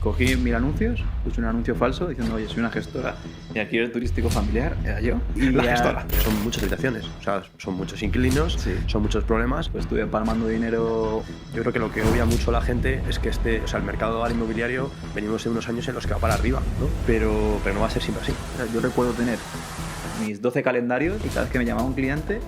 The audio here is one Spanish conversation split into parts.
Cogí 1000 anuncios, puse un anuncio falso diciendo, oye, soy una gestora de alquiler turístico familiar, era yo. Y la gestora. Son muchas habitaciones, o sea, son muchos inquilinos, Sí. son muchos problemas. Pues estuve palmando dinero. Yo creo que lo que obvia mucho la gente es que el mercado inmobiliario venimos de unos años en los que va para arriba, ¿no? Pero no va a ser siempre así. O sea, yo recuerdo tener mis 12 calendarios y cada vez que me llamaba un cliente,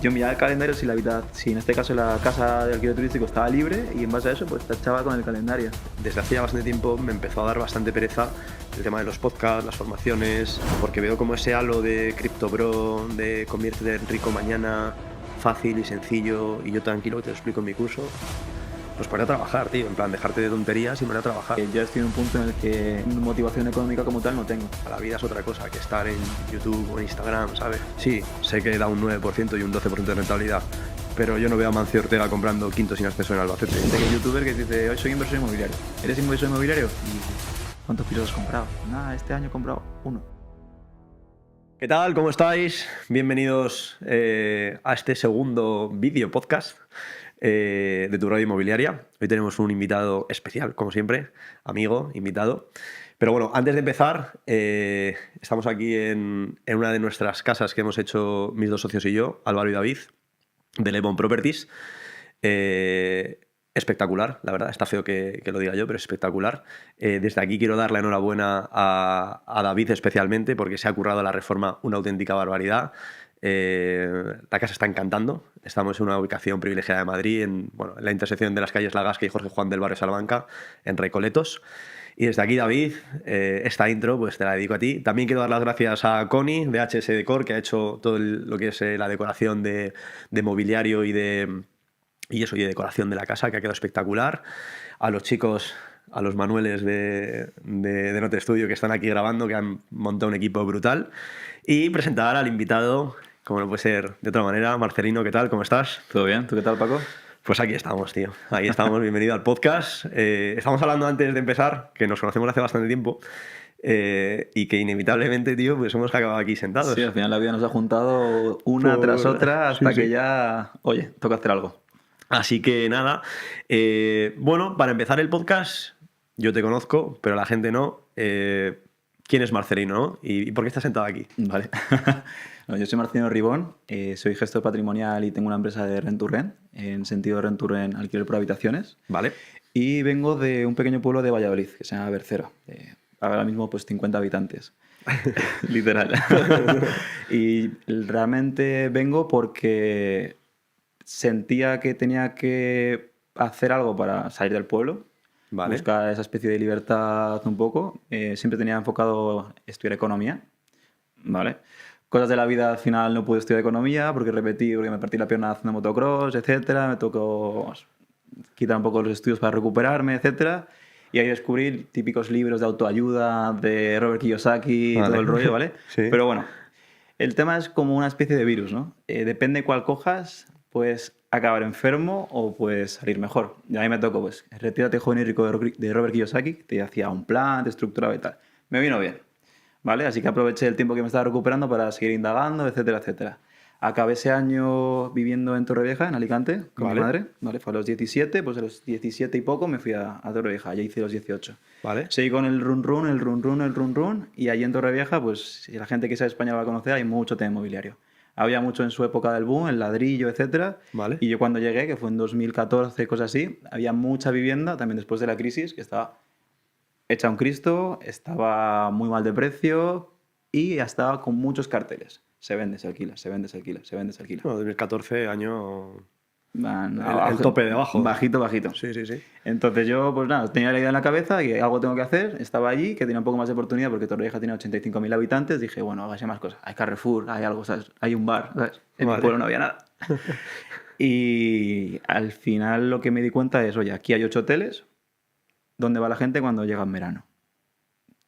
yo miraba el calendario si en este caso la casa de alquiler turístico estaba libre y en base a eso pues tachaba con el calendario. Desde hace ya bastante tiempo me empezó a dar bastante pereza el tema de los podcasts, las formaciones, porque veo como ese halo de CryptoBro, de conviértete en rico mañana, fácil y sencillo, y yo tranquilo te lo explico en mi curso. Pues para trabajar, tío, en plan, dejarte de tonterías y para trabajar. Ya estoy en un punto en el que motivación económica como tal no tengo. La vida es otra cosa que estar en YouTube o en Instagram, ¿sabes? Sí, sé que da un 9% y un 12% de rentabilidad, pero yo no veo a Mancio Ortega comprando quintos sin acceso en Albacete. Gente que es youtuber que dice, hoy soy inversor inmobiliario. ¿Eres inversor inmobiliario? ¿Y cuántos pisos has comprado? Nada, este año he comprado uno. ¿Qué tal? ¿Cómo estáis? Bienvenidos a este segundo vídeo podcast de Tu Radio Inmobiliaria. Hoy tenemos un invitado especial, como siempre, amigo, invitado. Pero bueno, antes de empezar, estamos aquí en una de nuestras casas que hemos hecho mis dos socios y yo, Álvaro y David, de Lebon Properties. Espectacular, la verdad, está feo que lo diga yo, pero es espectacular. Desde aquí quiero dar la enhorabuena a David especialmente porque se ha currado la reforma una auténtica barbaridad. La casa está encantando. Estamos en una ubicación privilegiada de Madrid, en la intersección de las calles La Gasca y Jorge Juan del barrio Salamanca, en Recoletos. Y desde aquí, David, esta intro pues te la dedico a ti. También quiero dar las gracias a Connie de HS Decor, que ha hecho todo lo que es la decoración de mobiliario y de decoración de la casa, que ha quedado espectacular. A los chicos, a los Manueles de Note Studio, que están aquí grabando, que han montado un equipo brutal. Y presentar al invitado, como no puede ser de otra manera, Marcelino, ¿qué tal? ¿Cómo estás? ¿Todo bien? ¿Tú qué tal, Paco? Pues aquí estamos, tío. Ahí estamos, bienvenido al podcast. Estamos hablando antes de empezar, que nos conocemos hace bastante tiempo, y que inevitablemente, tío, pues hemos acabado aquí sentados. Sí, al final la vida nos ha juntado una tras otra hasta que ya, oye, toca hacer algo. Así que nada, para empezar el podcast, yo te conozco, pero la gente no. ¿Quién es Marcelino, no? ¿Y por qué estás sentado aquí? Vale. Yo soy Marcelino Ribón, soy gestor patrimonial y tengo una empresa de rent to rent, en sentido de rent to rent, alquiler por habitaciones. Vale. Y vengo de un pequeño pueblo de Valladolid, que se llama Bercero. Ahora mismo, pues 50 habitantes. Literal. Y realmente vengo porque sentía que tenía que hacer algo para salir del pueblo, Vale. buscar esa especie de libertad un poco. Siempre tenía enfocado estudiar economía, ¿vale? Cosas de la vida, al final no pude estudiar economía porque me partí la pierna haciendo motocross, etcétera. Me tocó quitar un poco los estudios para recuperarme, etcétera. Y ahí descubrí típicos libros de autoayuda de Robert Kiyosaki y todo el rollo, ¿vale? Sí. Pero bueno, el tema es como una especie de virus, ¿no? Depende cuál cojas, puedes acabar enfermo o puedes salir mejor. Y a mí me tocó, pues, Retírate joven y rico de Robert Kiyosaki, que te hacía un plan, te estructuraba y tal. Me vino bien, ¿vale? Así que aproveché el tiempo que me estaba recuperando para seguir indagando, etcétera, etcétera. Acabé ese año viviendo en Torrevieja, en Alicante, con mi madre, ¿vale? Fue a los 17, pues a los 17 y poco me fui a Torrevieja, ya hice los 18. Vale. Seguí con el run run, y allí en Torrevieja, pues si la gente que sabe español va a conocer, hay mucho tema inmobiliario. Había mucho en su época del boom, el ladrillo, etcétera. Vale. Y yo cuando llegué, que fue en 2014, cosas así, había mucha vivienda, también después de la crisis, que estaba hecha un Cristo, estaba muy mal de precio y ya estaba con muchos carteles. Se vende, se alquila, se vende, se alquila, se vende, se alquila. Bueno, 2014, año... El tope de abajo. Bajito, bajito. Sí, sí, sí. Entonces yo, pues nada, tenía la idea en la cabeza que algo tengo que hacer. Estaba allí, que tenía un poco más de oportunidad porque Torrevieja tiene 85.000 habitantes. Dije, bueno, hágase más cosas. Hay Carrefour, hay algo, ¿sabes? Hay un bar, ¿sabes? En mi pueblo no había nada. Y al final lo que me di cuenta es, oye, aquí hay 8 hoteles. ¿Dónde va la gente cuando llega en verano?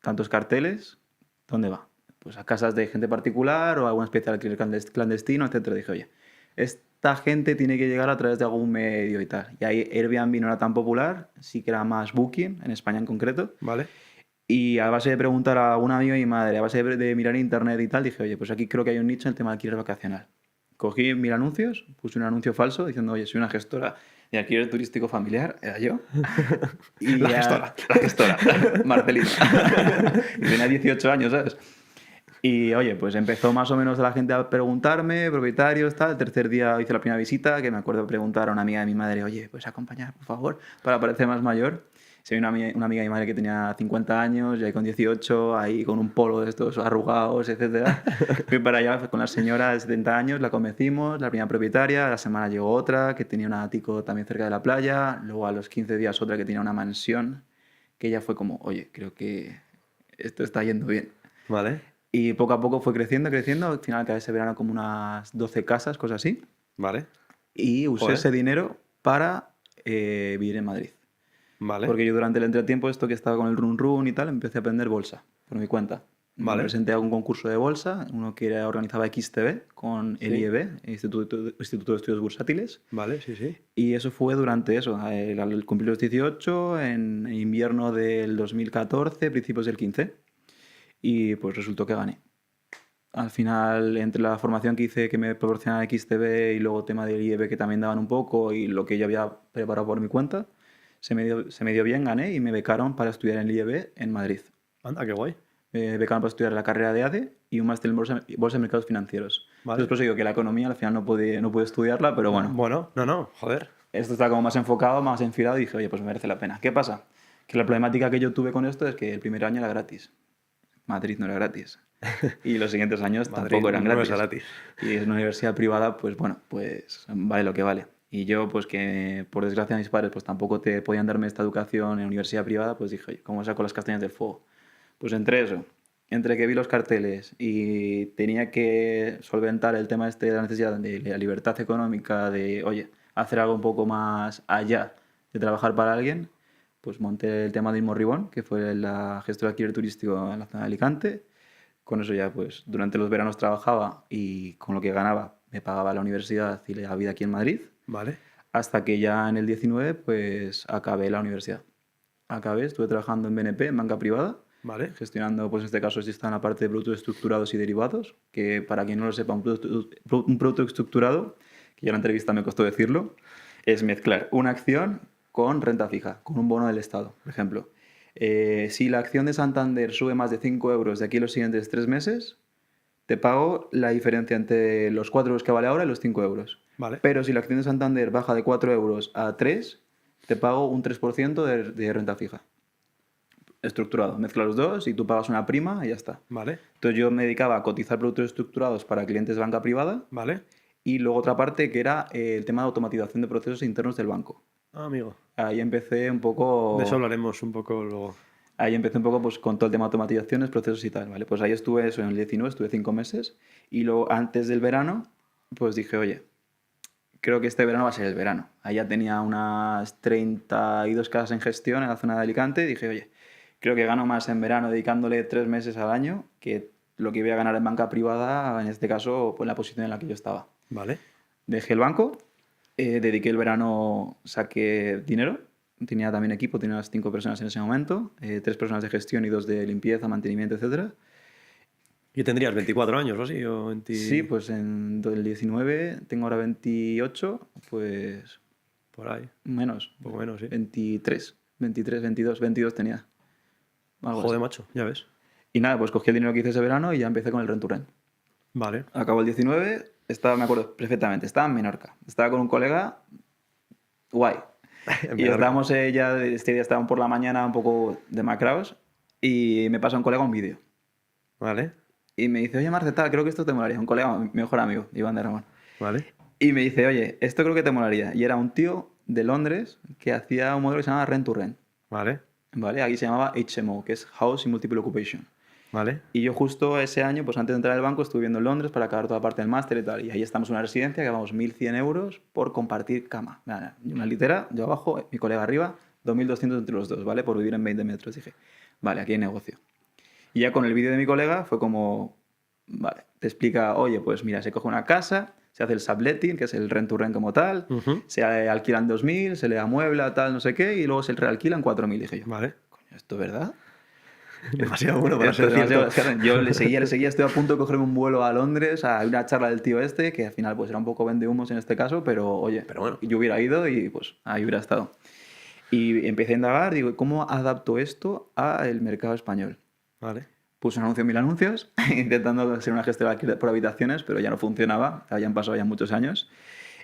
Tantos carteles, ¿dónde va? Pues a casas de gente particular o a alguna especie de alquiler clandestino, etcétera. Dije, oye, esta gente tiene que llegar a través de algún medio y tal. Y ahí Airbnb no era tan popular, sí que era más Booking, en España en concreto. Vale. Y a base de preguntar a un amigo y mi madre, a base de mirar internet y tal, dije, oye, pues aquí creo que hay un nicho en el tema de alquiler vacacional. Cogí 1000 anuncios, puse un anuncio falso diciendo, oye, soy una gestora Y alquiler turístico familiar era yo. Y La gestora. Marcelina. Y tenía 18 años, ¿sabes? Y oye, pues empezó más o menos la gente a preguntarme, propietarios, tal. El tercer día hice la primera visita, que me acuerdo de preguntar a una amiga de mi madre, oye, ¿puedes acompañar, por favor, para parecer más mayor? Se vino una amiga de mi madre que tenía 50 años, y ahí con 18, ahí con un polo de estos arrugados, etcétera. Fui para allá con la señora de 70 años, la convencimos, la primera propietaria, a la semana llegó otra que tenía un ático también cerca de la playa, luego a los 15 días otra que tenía una mansión, que ella fue como, oye, creo que esto está yendo bien. Vale, Y poco a poco fue creciendo, creciendo. Al final acabé ese verano como unas 12 casas, cosas así. vale, Y usé Joder. ese dinero para vivir en Madrid. vale, Porque yo durante el entretiempo, esto que estaba con el run run y tal, empecé a aprender bolsa por mi cuenta. Me Vale. presenté a un concurso de bolsa, uno que organizaba XTB con el Sí. IEB, Instituto de Estudios Bursátiles. vale, sí, sí. Y eso fue durante eso, al cumplir los 18, en invierno del 2014, principios del 15. Y pues resultó que gané. Al final, entre la formación que hice que me proporcionaba XTB y luego tema del IEB que también daban un poco y lo que yo había preparado por mi cuenta, se me dio bien, gané y me becaron para estudiar en el IEB en Madrid. Anda, qué guay. Me becaron para estudiar la carrera de ADE y un máster en bolsa de mercados financieros. Vale. Entonces, por eso digo que la economía al final no pude estudiarla, pero bueno, Bueno, no, joder. esto está como más enfocado, más enfilado y dije, oye, pues merece la pena. ¿Qué pasa? Que la problemática que yo tuve con esto es que el primer año era gratis. Madrid no era gratis. Y los siguientes años Madrid tampoco eran no gratis. es gratis. Y es una universidad privada, pues bueno, pues vale lo que vale. Y yo, pues que por desgracia mis padres pues tampoco te podían darme esta educación en universidad privada, pues dije, oye, ¿cómo saco las castañas del fuego? Pues entre eso, entre que vi los carteles y tenía que solventar el tema este de la necesidad de la libertad económica, de, oye, hacer algo un poco más allá de trabajar para alguien, pues monté el tema de Inmo Ribón, que fue la gestora de alquiler turístico en la zona de Alicante. Con eso ya, pues, durante los veranos trabajaba y con lo que ganaba me pagaba la universidad y la vida aquí en Madrid, Vale. hasta que ya en el 19, pues, acabé la universidad. Acabé, estuve trabajando en BNP, en banca privada, Vale. gestionando, pues en este caso sí está en la parte de productos estructurados y derivados, que para quien no lo sepa, un producto estructurado, que ya en la entrevista me costó decirlo, es mezclar una acción con renta fija, con un bono del Estado, por ejemplo. Si la acción de Santander sube más de 5 euros de aquí a los siguientes 3 meses, te pago la diferencia entre los 4 euros que vale ahora y los 5 euros. Vale. Pero si la acción de Santander baja de 4 euros a 3, te pago un 3% de renta fija. Estructurado. Mezcla los dos y tú pagas una prima y ya está. Vale. Entonces yo me dedicaba a cotizar productos estructurados para clientes de banca privada Vale. y luego otra parte que era el tema de automatización de procesos internos del banco. Ah, amigo. Ahí empecé un poco... De eso hablaremos un poco luego. Ahí empecé un poco pues, con todo el tema de automatizaciones, procesos y tal, ¿vale? Pues ahí estuve eso en el 19, estuve 5 meses y luego antes del verano, pues dije, oye, creo que este verano va a ser el verano. Ahí ya tenía unas 32 casas en gestión en la zona de Alicante y dije, oye, creo que gano más en verano dedicándole 3 meses al año que lo que voy a ganar en banca privada, en este caso, pues la posición en la que yo estaba. Vale. Dejé el banco, dediqué el verano, saqué dinero. Tenía también equipo, tenía unas 5 personas en ese momento, 3 personas de gestión y 2 de limpieza, mantenimiento, etc. ¿Y tendrías 24 años o así? O 20... Sí, pues en el 19, tengo ahora 28, pues Por ahí. menos, Un poco menos, sí. 23, 22 tenía. Algo Joder, así. macho, ya ves. Y nada, pues cogí el dinero que hice ese verano y ya empecé con el rent to rent. Vale. Acabó el 19, me acuerdo perfectamente, estaba en Menorca. Estaba con un colega guay. Y estábamos ya, este día estaban por la mañana un poco demacrados y me pasa un colega un vídeo. Vale. Y me dice, oye, Marce, tal, creo que esto te molaría. Un colega, mi mejor amigo, Iván de Ramón. Vale. Y me dice, oye, esto creo que te molaría. Y era un tío de Londres que hacía un modelo que se llamaba Rent to Rent. Vale. ¿Vale? Aquí se llamaba HMO, que es House in Multiple Occupation. Vale. Y yo justo ese año, pues antes de entrar al banco, estuve viviendo en Londres para acabar toda la parte del máster y tal. Y ahí estamos en una residencia que pagamos 1.100 euros por compartir cama. Nada, una litera, yo abajo, mi colega arriba, 2.200 entre los dos, ¿vale? Por vivir en 20 metros. Dije, vale, aquí hay negocio. Y ya con el vídeo de mi colega fue como, vale, te explica, oye, pues mira, se coge una casa, se hace el subletting, que es el rent to rent como tal, se alquilan 2.000, se le amuebla, tal, no sé qué, y luego se realquilan 4.000. Dije yo, Vale. coño, ¿esto es verdad? Demasiado bueno para Esto ser es demasiado- cierto. es que yo le seguía, estoy a punto de cogerme un vuelo a Londres a una charla del tío este, que al final pues era un poco vendehumos en este caso, pero oye, Pero bueno. yo hubiera ido y pues ahí hubiera estado. Y empecé a indagar, digo, ¿cómo adapto esto al mercado español? Vale. Puse un anuncio en 1000 anuncios, intentando ser una gestora de alquiler por habitaciones, pero ya no funcionaba, habían pasado ya muchos años.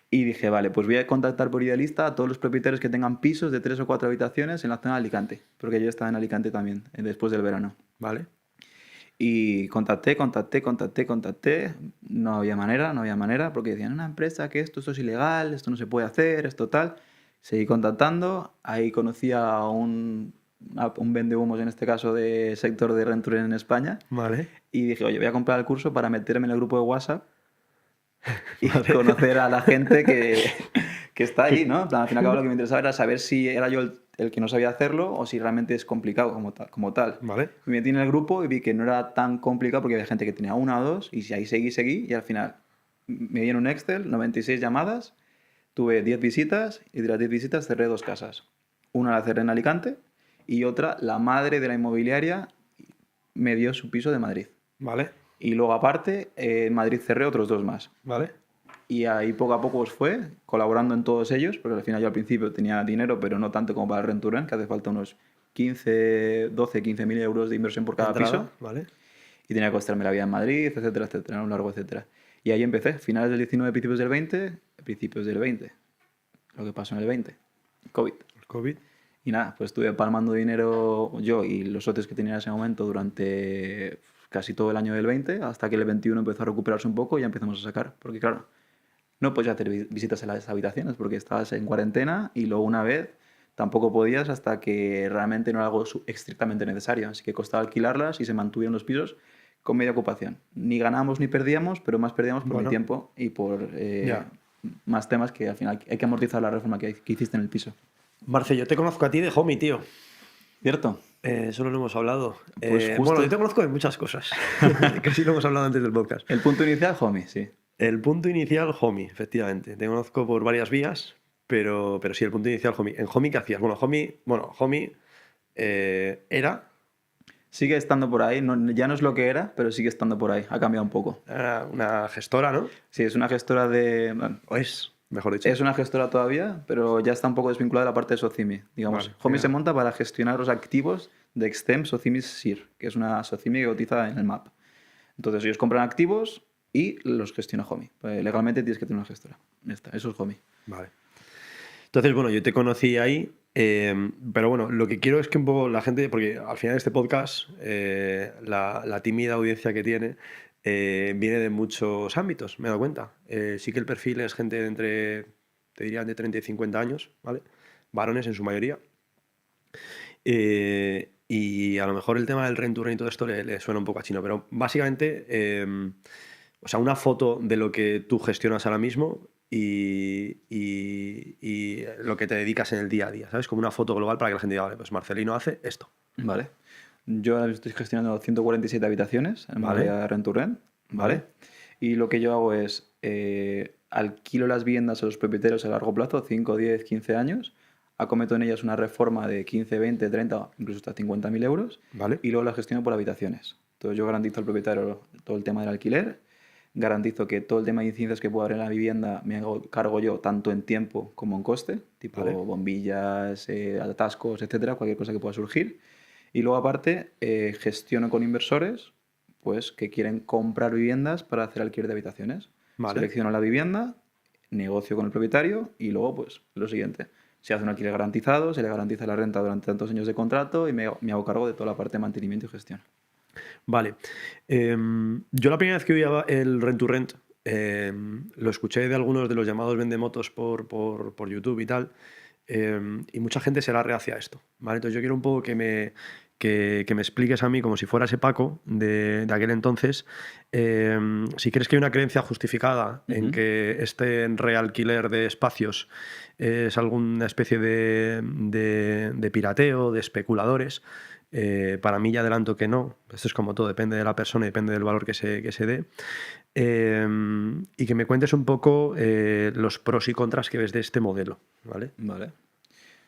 Y dije, vale, pues voy a contactar por Idealista a todos los propietarios que tengan pisos de 3 o 4 habitaciones en la zona de Alicante, porque yo estaba en Alicante también, después del verano. Vale. Y contacté, no había manera, porque decían, una empresa que esto es ilegal, esto no se puede hacer, esto tal. Seguí contactando, ahí conocí a un vendehumos, en este caso, de sector de Rent to Rent en España, Vale. y dije, oye, voy a comprar el curso para meterme en el grupo de WhatsApp y conocer a la gente que está ahí, ¿no? En plan, al fin y al cabo lo que me interesaba era saber si era yo el que no sabía hacerlo o si realmente es complicado como tal. Vale. Me metí en el grupo y vi que no era tan complicado porque había gente que tenía una o dos y si ahí seguí y al final me di en un Excel, 96 llamadas, tuve 10 visitas y de las 10 visitas cerré 2 casas. Una la cerré en Alicante y otra, la madre de la inmobiliaria me dio su piso de Madrid. Vale. Y luego aparte, en Madrid cerré otros 2 más. Vale. Y ahí poco a poco os fue, colaborando en todos ellos, porque al final yo al principio tenía dinero, pero no tanto como para el Rent to Rent, que hace falta unos 15.000 euros de inversión por cada Entrada. piso. Vale. Y tenía que costarme la vida en Madrid, etcétera, etcétera, un largo etcétera. Y ahí empecé, finales del 19, principios del 20. Lo que pasó en el 20, COVID. El COVID. Y nada, pues estuve palmando dinero yo y los socios que tenía en ese momento durante casi todo el año del 20, hasta que el 21 empezó a recuperarse un poco y ya empezamos a sacar. Porque claro, no podías hacer visitas a las habitaciones porque estabas en cuarentena y luego una vez tampoco podías hasta que realmente no era algo estrictamente necesario. Así que costaba alquilarlas y se mantuvieron los pisos con media ocupación. Ni ganábamos ni perdíamos, pero más perdíamos por mi Bueno. tiempo y por Ya. más temas que al final hay que amortizar la reforma que hiciste en el piso. Marce, yo te conozco a ti de Homie, tío. ¿Cierto? Solo no hemos hablado. Pues justo- Bueno, yo te conozco de muchas cosas. Casi lo hemos hablado antes del podcast. El punto inicial, homie, sí. El punto inicial, Homie, efectivamente. Te conozco por varias vías, pero sí, el punto inicial, Homie. ¿En Homie qué hacías? Homie era Sigue estando por ahí, ya no es lo que era, pero sigue estando por ahí, ha cambiado un poco. una gestora, ¿no? Sí, es una gestora de... bueno, O es, mejor dicho. es una gestora todavía, pero ya está un poco desvinculada de la parte de Socimi. Digamos, Vale, Homie mira. se monta para gestionar los activos de Extem Socimi SIR, que es una Socimi que cotiza en el MAP. Entonces ellos compran activos y los gestiona Homie. Pues, legalmente tienes que tener una gestora. Ya está, eso es Homie. Vale. Entonces, bueno, yo te conocí ahí, pero bueno, lo que quiero es que un poco la gente, porque al final de este podcast, la tímida audiencia que tiene viene de muchos ámbitos, me he dado cuenta. Sí que el perfil es gente de entre, te diría, de 30 y 50 años, ¿vale? Varones en su mayoría. Y a lo mejor el tema del rent to rent y todo esto le suena un poco a chino, pero básicamente, o sea, una foto de lo que tú gestionas ahora mismo y lo que te dedicas en el día a día, ¿sabes? Como una foto global para que la gente diga, vale, pues Marcelino hace esto. Vale. Yo ahora estoy gestionando 147 habitaciones en Vale. modalidad Rent to Rent, ¿vale? Vale. Y lo que yo hago es alquilo las viviendas a los propietarios a largo plazo, 5, 10, 15 años, acometo en ellas una reforma de 15, 20, 30, incluso hasta 50.000 euros, Vale. y luego las gestiono por habitaciones. Entonces yo garantizo al propietario todo el tema del alquiler, garantizo que todo el tema de incidencias que pueda haber en la vivienda me hago cargo yo tanto en tiempo como en coste, tipo Vale. bombillas, atascos, etcétera, cualquier cosa que pueda surgir. Y luego aparte gestiono con inversores pues que quieren comprar viviendas para hacer alquiler de habitaciones. Vale. Selecciono la vivienda, negocio con el propietario y luego pues lo siguiente. Se hace un alquiler garantizado, se le garantiza la renta durante tantos años de contrato y me hago cargo de toda la parte de mantenimiento y gestión. Vale. Yo la primera vez que oí el Rent to Rent lo escuché de algunos de los llamados vendemotos por YouTube y tal, y mucha gente se la reacia a esto, ¿vale? Entonces yo quiero un poco que me expliques a mí, como si fuera ese Paco de aquel entonces, si crees que hay una creencia justificada en que este realquiler de espacios es alguna especie de pirateo, de especuladores. Para mí ya adelanto que no. Esto es como todo, depende de la persona y depende del valor que se dé. Y que me cuentes un poco los pros y contras que ves de este modelo, ¿vale? Vale.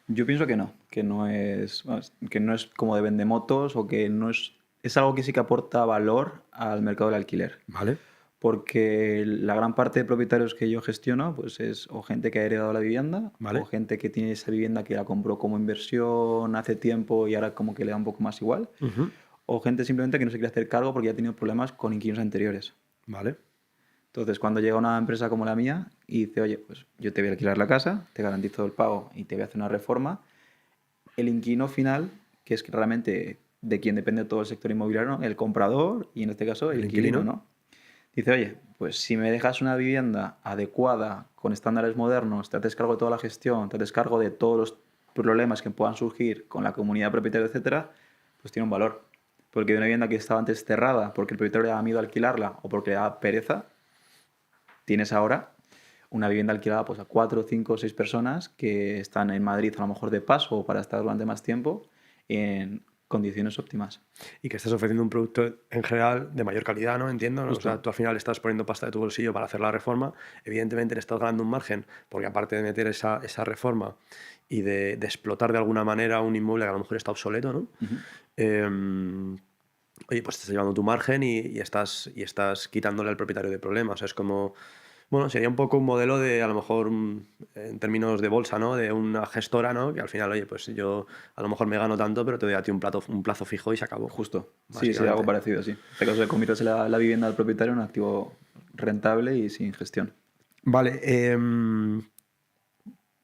Yo pienso que no es, vamos, que no es como de vendemotos o que no es... Es algo que sí que aporta valor al mercado del alquiler. ¿Vale? Porque la gran parte de propietarios que yo gestiono, pues es o gente que ha heredado la vivienda, o ¿Vale? gente que tiene esa vivienda que la compró como inversión hace tiempo y ahora como que le da un poco más igual, Ujú. o gente simplemente que no se quiere hacer cargo porque ya ha tenido problemas con inquilinos anteriores. ¿Vale? Entonces, cuando llega una empresa como la mía y dice, oye, pues yo te voy a alquilar la casa, te garantizo el pago y te voy a hacer una reforma, el inquilino final, que es realmente de quien depende todo el sector inmobiliario, ¿no? El comprador y en este caso el ¿El inquilino, inquilino? ¿no? Dice, oye, pues si me dejas una vivienda adecuada, con estándares modernos, te haces cargo de toda la gestión, te haces cargo de todos los problemas que puedan surgir con la comunidad propietaria, etcétera, pues tiene un valor. Porque de una vivienda que estaba antes cerrada porque el propietario le daba miedo a alquilarla o porque le daba pereza, tienes ahora una vivienda alquilada pues, a 4, 5, 6 personas que están en Madrid a lo mejor de paso o para estar durante más tiempo en condiciones óptimas. Y que estás ofreciendo un producto en general de mayor calidad, ¿no? Entiendo, ¿no? O sea, Justo. tú al final estás poniendo pasta de tu bolsillo para hacer la reforma, evidentemente le estás ganando un margen, porque aparte de meter esa reforma y de explotar de alguna manera un inmueble que a lo mejor está obsoleto, ¿no? Ujú. Oye, pues te estás llevando tu margen y estás quitándole al propietario de problemas. O sea, es como, bueno, sería un poco un modelo de, a lo mejor, en términos de bolsa, ¿no? De una gestora, ¿no? Que al final, oye, pues yo a lo mejor me gano tanto, pero te doy a ti un plazo fijo y se acabó, Justo. Sí, sí, algo básicamente. parecido, sí. En este caso, conviertes la vivienda del propietario en un activo rentable y sin gestión. Vale,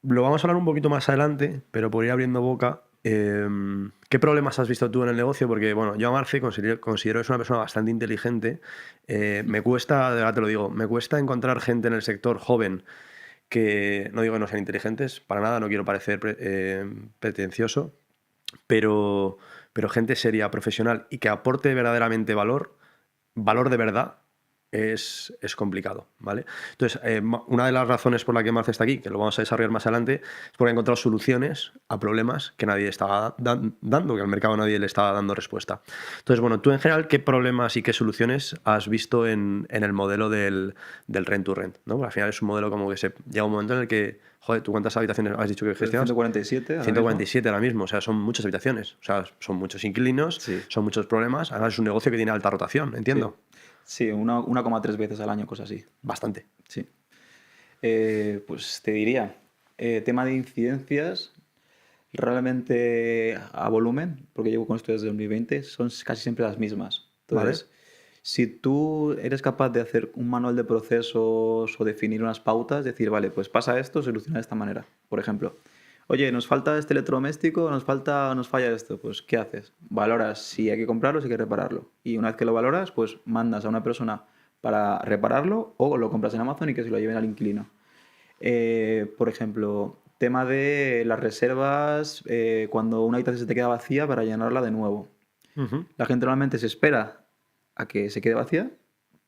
lo vamos a hablar un poquito más adelante, pero por ir abriendo boca, ¿qué problemas has visto tú en el negocio? Porque, bueno, yo a Marce considero que es una persona bastante inteligente. Me cuesta, de verdad te lo digo, me cuesta encontrar gente en el sector joven que, no digo que no sean inteligentes, para nada, no quiero parecer pretencioso, pero, pero gente seria, profesional y que aporte verdaderamente valor, valor de verdad, es complicado, ¿vale? Entonces, una de las razones por la que Marce está aquí, que lo vamos a desarrollar más adelante, es porque ha encontrado soluciones a problemas que nadie estaba dando, que al mercado nadie le estaba dando respuesta. Entonces, bueno, tú en general, ¿qué problemas y qué soluciones has visto en el modelo del rent to rent? ¿No? Porque al final es un modelo como que llega un momento en el que, joder, ¿tú cuántas habitaciones has dicho que Pues gestionas? 147 ahora mismo. 147 ahora mismo, o sea, son muchas habitaciones, o sea, son muchos inquilinos, Sí, son muchos problemas, además es un negocio que tiene alta rotación, sí. entiendo, Sí, 1,3 veces al año, cosas así. bastante. Sí. Pues te diría, tema de incidencias, realmente a volumen, porque llevo con esto desde 2020, son casi siempre las mismas. ¿Vale? Entonces, si tú eres capaz de hacer un manual de procesos o definir unas pautas, decir, vale, pues pasa esto, soluciona de esta manera. Por ejemplo, oye, nos falta este electrodoméstico, nos falla esto, pues ¿qué haces? Valoras si hay que comprarlo, si hay que repararlo. Y una vez que lo valoras, pues mandas a una persona para repararlo o lo compras en Amazon y que se lo lleven al inquilino. Por ejemplo, tema de las reservas, cuando una habitación se te queda vacía para llenarla de nuevo. Ujú. La gente normalmente se espera a que se quede vacía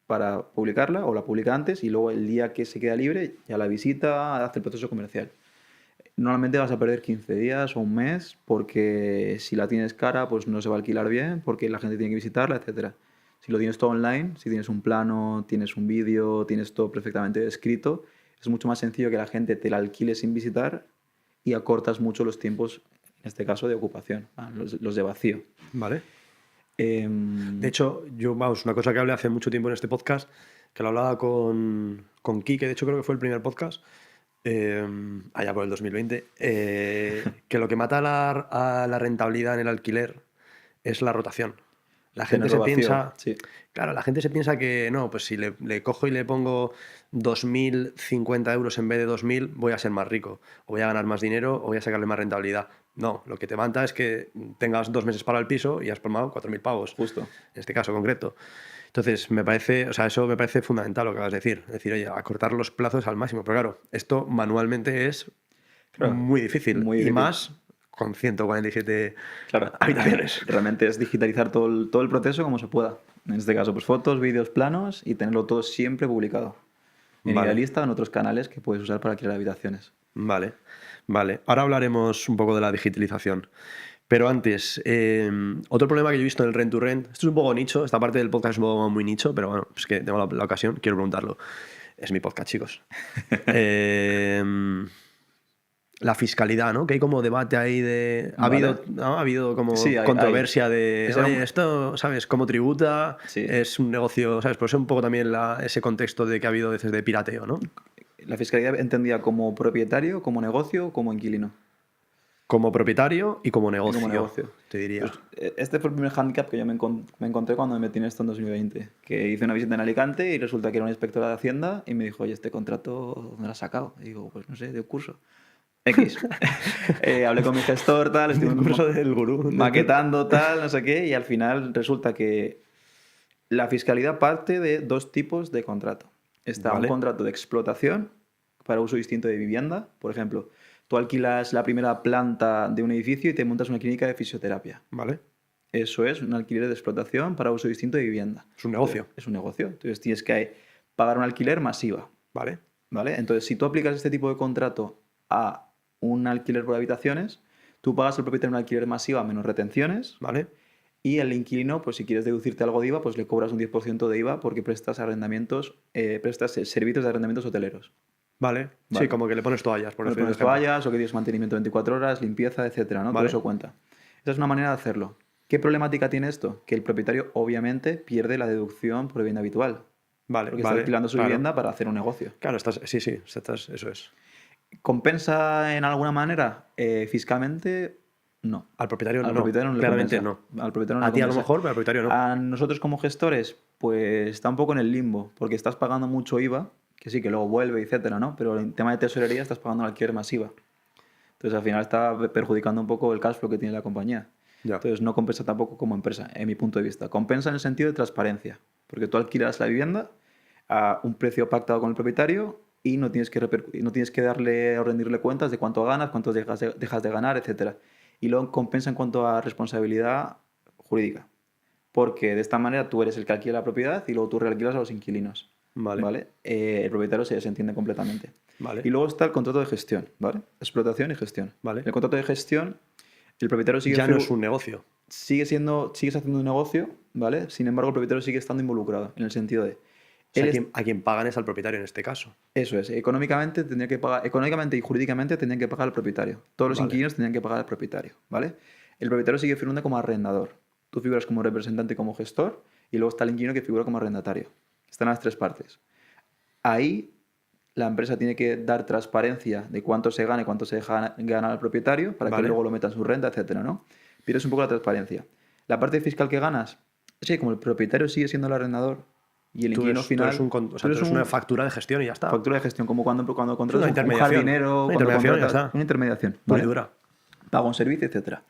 para publicarla o la publica antes y luego el día que se queda libre ya la visita, hace el proceso comercial. Normalmente vas a perder 15 días o un mes porque si la tienes cara pues no se va a alquilar bien porque la gente tiene que visitarla, etcétera. Si lo tienes todo online, si tienes un plano, tienes un vídeo, tienes todo perfectamente descrito, es mucho más sencillo que la gente te la alquile sin visitar y acortas mucho los tiempos, en este caso de ocupación, los de vacío. ¿Vale? De Em, hecho, yo, vamos, una cosa que hablé hace mucho tiempo en este podcast, que lo hablaba con Kike, de hecho creo que fue el primer podcast, allá por el 2020, que lo que mata a la rentabilidad en el alquiler es la rotación. La gente tenerlo se vacío, piensa, sí. claro, la gente se piensa que no, pues si le cojo y le pongo 2.050 euros en vez de 2.000, voy a ser más rico, o voy a ganar más dinero, o voy a sacarle más rentabilidad. No, lo que te mata es que tengas 2 meses para el piso y has palmado 4.000 pavos, Justo. en este caso concreto. Entonces, me parece, o sea, eso me parece fundamental lo que vas a decir. Es decir, oye, acortar los plazos al máximo. Pero claro, esto manualmente es Claro, muy difícil. muy Y difícil. más con 147 Claro, habitaciones. realmente es digitalizar todo el proceso como se pueda. En este caso, pues fotos, vídeos, planos y tenerlo todo siempre publicado. En Vale. Idealista o en otros canales que puedes usar para alquilar habitaciones. Vale, vale. Ahora hablaremos un poco de la digitalización. Pero antes, otro problema que yo he visto en el rent to rent, esto es un poco nicho, esta parte del podcast es un poco muy nicho, pero bueno, es que tengo la ocasión, quiero preguntarlo. Es mi podcast, chicos. la fiscalidad, ¿no? Que hay como debate ahí de... Vale. Ha habido como Sí, controversia de, Ese era oye, esto, ¿sabes? ¿Cómo tributa? Sí. Es un negocio, ¿sabes? Pues es un poco también ese contexto de que ha habido veces de pirateo, ¿no? La fiscalidad entendía como propietario, como negocio, como inquilino. Como propietario y como Y como negocio, negocio. te diría. Pues, este fue el primer handicap que yo me encontré cuando me metí en esto en 2020. Que hice una visita en Alicante y resulta que era una inspectora de Hacienda y me dijo, oye, ¿este contrato dónde lo has sacado? Y digo, pues no sé, de un curso. X. Hablé con mi gestor, tal, El estuvimos curso del gurú. maquetando, tal, no sé qué, y al final resulta que la fiscalidad parte de dos tipos de contrato. Está un Vale. contrato de explotación para uso distinto de vivienda. Por ejemplo, tú alquilas la primera planta de un edificio y te montas una clínica de fisioterapia. Vale. Eso es un alquiler de explotación para uso distinto de vivienda. Es un negocio. Entonces, es un negocio. Entonces tienes que pagar un alquiler masiva. Vale. ¿Vale? Entonces, si tú aplicas este tipo de contrato a un alquiler por habitaciones, tú pagas al propietario un alquiler masiva menos retenciones. Vale. Y el inquilino, pues si quieres deducirte algo de IVA, pues le cobras un 10% de IVA porque prestas arrendamientos, prestas servicios de arrendamientos hoteleros. Vale. Vale. Sí, como que le pones toallas, por Le decir un pones ejemplo. toallas o que tienes mantenimiento 24 horas, limpieza, etcétera, ¿no? Vale. Todo eso cuenta. Esa es una manera de hacerlo. ¿Qué problemática tiene esto? Que el propietario obviamente pierde la deducción por vivienda habitual. Vale, Porque vale, está alquilando su claro. vivienda para hacer un negocio. Claro, sí, eso es. ¿Compensa en alguna manera? Fiscalmente, no. Al propietario Al no, propietario no le claramente compensa. no. Al propietario no A le ti a lo compensa. mejor, pero al propietario no. A nosotros como gestores, pues está un poco en el limbo, porque estás pagando mucho IVA, que sí, que luego vuelve, etcétera, ¿no? Pero en tema de tesorería estás pagando el alquiler masiva. Entonces al final está perjudicando un poco el cash flow que tiene la compañía. Ya. Entonces no compensa tampoco como empresa, en mi punto de vista. Compensa en el sentido de transparencia, porque tú alquilas la vivienda a un precio pactado con el propietario y no tienes que darle o rendirle cuentas de cuánto ganas, cuánto dejas de ganar, etcétera. Y luego compensa en cuanto a responsabilidad jurídica, porque de esta manera tú eres el que alquila la propiedad y luego tú realquilas a los inquilinos. Vale. El propietario se desentiende completamente. Vale. Y luego está el contrato de gestión, ¿vale? Explotación y gestión. Vale. El contrato de gestión, el propietario sigue Ya no es un negocio. sigues haciendo un negocio, ¿vale? Sin embargo, el propietario sigue estando involucrado, en el sentido de... O sea, él a quien pagan es al propietario en este caso. Eso es, económicamente y jurídicamente tendrían que pagar al propietario. Todos los Vale. inquilinos tendrían que pagar al propietario, ¿vale? El propietario sigue figurando como arrendador. Tú figuras como representante y como gestor, y luego está el inquilino que figura como arrendatario. Están las tres partes. Ahí la empresa tiene que dar transparencia de cuánto se gana y cuánto se deja ganar al propietario para que Vale. luego lo meta en su renta, etcétera, ¿no? Pierdes un poco la transparencia. La parte fiscal que ganas, sí, como el propietario sigue siendo el arrendador y el inquilino final... Tú eres una factura de gestión y ya está. Factura de gestión, como cuando contratas una un intermediación. jardinero, Una cuando intermediación, ya contratas- está. una intermediación, Pura ¿vale? y dura. Paga un servicio, etcétera.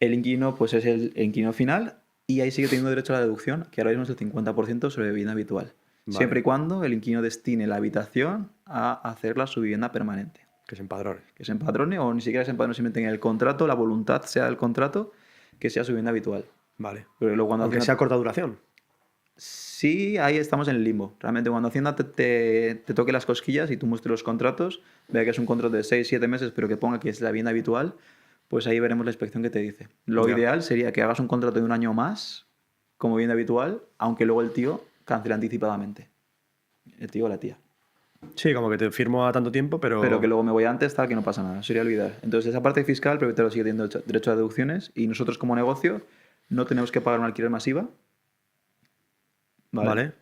El inquilino, pues es el inquilino final y ahí sigue teniendo derecho a la deducción, que ahora mismo es el 50% sobre vivienda habitual. Vale. Siempre y cuando el inquilino destine la habitación a hacerla su vivienda permanente. Que se empadrone. Que se empadrone o ni siquiera se empadrone, simplemente en el contrato, la voluntad sea del contrato, que sea su vivienda habitual. Vale. Pero luego cuando Aunque Hacienda- sea corta duración. Sí, ahí estamos en el limbo. Realmente cuando Hacienda te toque las cosquillas y tú muestres los contratos, vea que es un contrato de 6, 7 meses, pero que ponga que es la vivienda habitual, pues ahí veremos la inspección que te dice. Lo Ya. ideal sería que hagas un contrato de un año más como vivienda habitual, aunque luego el tío cancele anticipadamente. El tío o la tía. Sí, como que te firmo a tanto tiempo, pero... Pero que luego me voy antes, tal, que no pasa nada. Sería olvidar. Entonces, esa parte fiscal, el propietario sigue teniendo derecho a deducciones y nosotros como negocio no tenemos que pagar un alquiler masiva. Vale.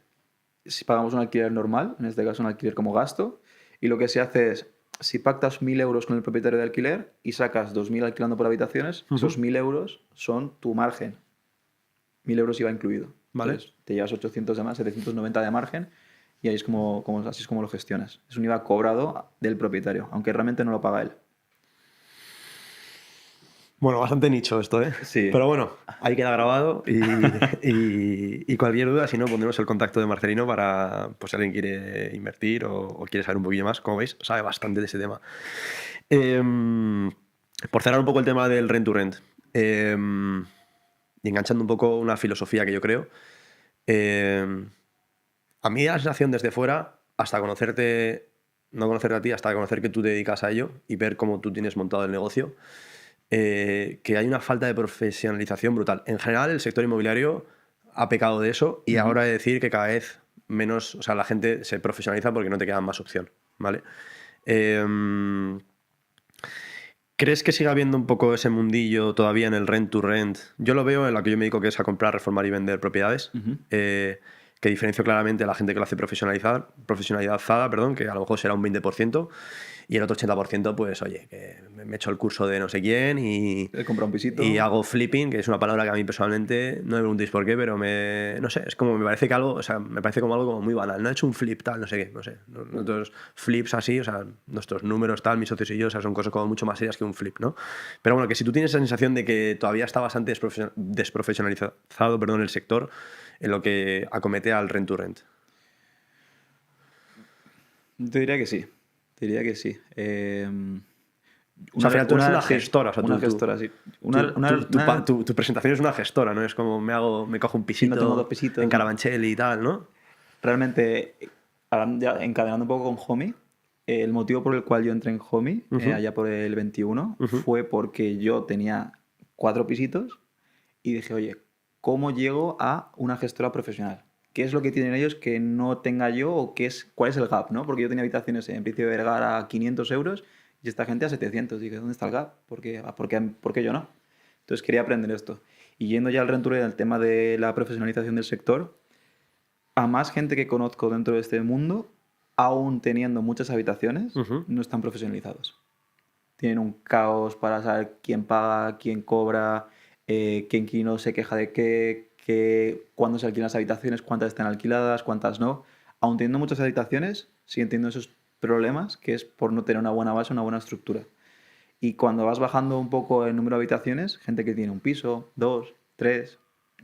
Si pagamos un alquiler normal, en este caso un alquiler como gasto, y lo que se hace es, si pactas 1.000 euros con el propietario de alquiler y sacas 2.000 alquilando por habitaciones, esos 1.000 euros son tu margen. 1.000 euros IVA incluido. Vale. Entonces, te llevas 800 de más, 790 de margen, y ahí es así es como lo gestionas. Es un IVA cobrado del propietario, aunque realmente no lo paga él. Bueno, bastante nicho esto, ¿eh? Sí. Pero bueno, ahí queda grabado y cualquier duda, si no, pondremos el contacto de Marcelino para, pues, si alguien quiere invertir o quiere saber un poquillo más. Como veis, sabe bastante de ese tema. Por cerrar un poco el tema del rent to rent y enganchando un poco una filosofía que yo creo, a mí la sensación desde fuera, hasta conocerte, no conocerte a ti, hasta conocer que tú te dedicas a ello y ver cómo tú tienes montado el negocio, que hay una falta de profesionalización brutal. En general, el sector inmobiliario ha pecado de eso y ahora he de decir que cada vez menos, o sea, la gente se profesionaliza porque no te queda más opción, ¿vale? ¿Crees que siga habiendo un poco ese mundillo todavía en el rent to rent? Yo lo veo en la que yo me dedico, que es a comprar, reformar y vender propiedades. Que diferencio claramente a la gente que lo hace profesionalizada, perdón, que a lo mejor será un 20%, y el otro 80%, pues oye, que me echo el curso de no sé quién He comprado un pisito. y hago flipping, que es una palabra que a mí personalmente, no me preguntéis por qué, pero no sé, es como, me parece que algo, o sea, me parece como algo como muy banal. No he hecho un flip tal, no sé qué, no sé. Nosotros flips así, o sea, nuestros números tal, mis socios y yo, o sea, son cosas como mucho más serias que un flip, ¿no? Pero bueno, que si tú tienes esa sensación de que todavía está bastante desprofesionalizado, perdón, el sector en lo que acomete al rent to rent. Te diría que sí. Te diría que sí. O sea, al final tú eres una sí, gestora. O sea, una gestora, sí. tu presentación es una gestora, ¿no? Es como me cojo un Sí, no tengo dos pisito pisitos, en ¿no? Carabanchel y tal, ¿no? Realmente, ya encadenando un poco con Homey, el motivo por el cual yo entré en Homey, allá por el 21, fue porque yo tenía 4 pisitos y dije, oye, ¿cómo llego a una gestora profesional? ¿Qué es lo que tienen ellos que no tenga yo o cuál es el gap, ¿no? Porque yo tenía habitaciones en Príncipe de Vergara a 500 euros y esta gente a 700. Dije, ¿dónde está el gap? ¿Por qué yo no? Entonces quería aprender esto. Y yendo ya al renture del tema de la profesionalización del sector, a más gente que conozco dentro de este mundo, aún teniendo muchas habitaciones, no están profesionalizados. Tienen un caos para saber quién paga, quién cobra, qué inquilino se queja de cuándo se alquilan las habitaciones, cuántas están alquiladas, cuántas no. Aún teniendo muchas habitaciones, siguen teniendo esos problemas, que es por no tener una buena base, una buena estructura. Y cuando vas bajando un poco el número de habitaciones, gente que tiene un piso, 2, 3,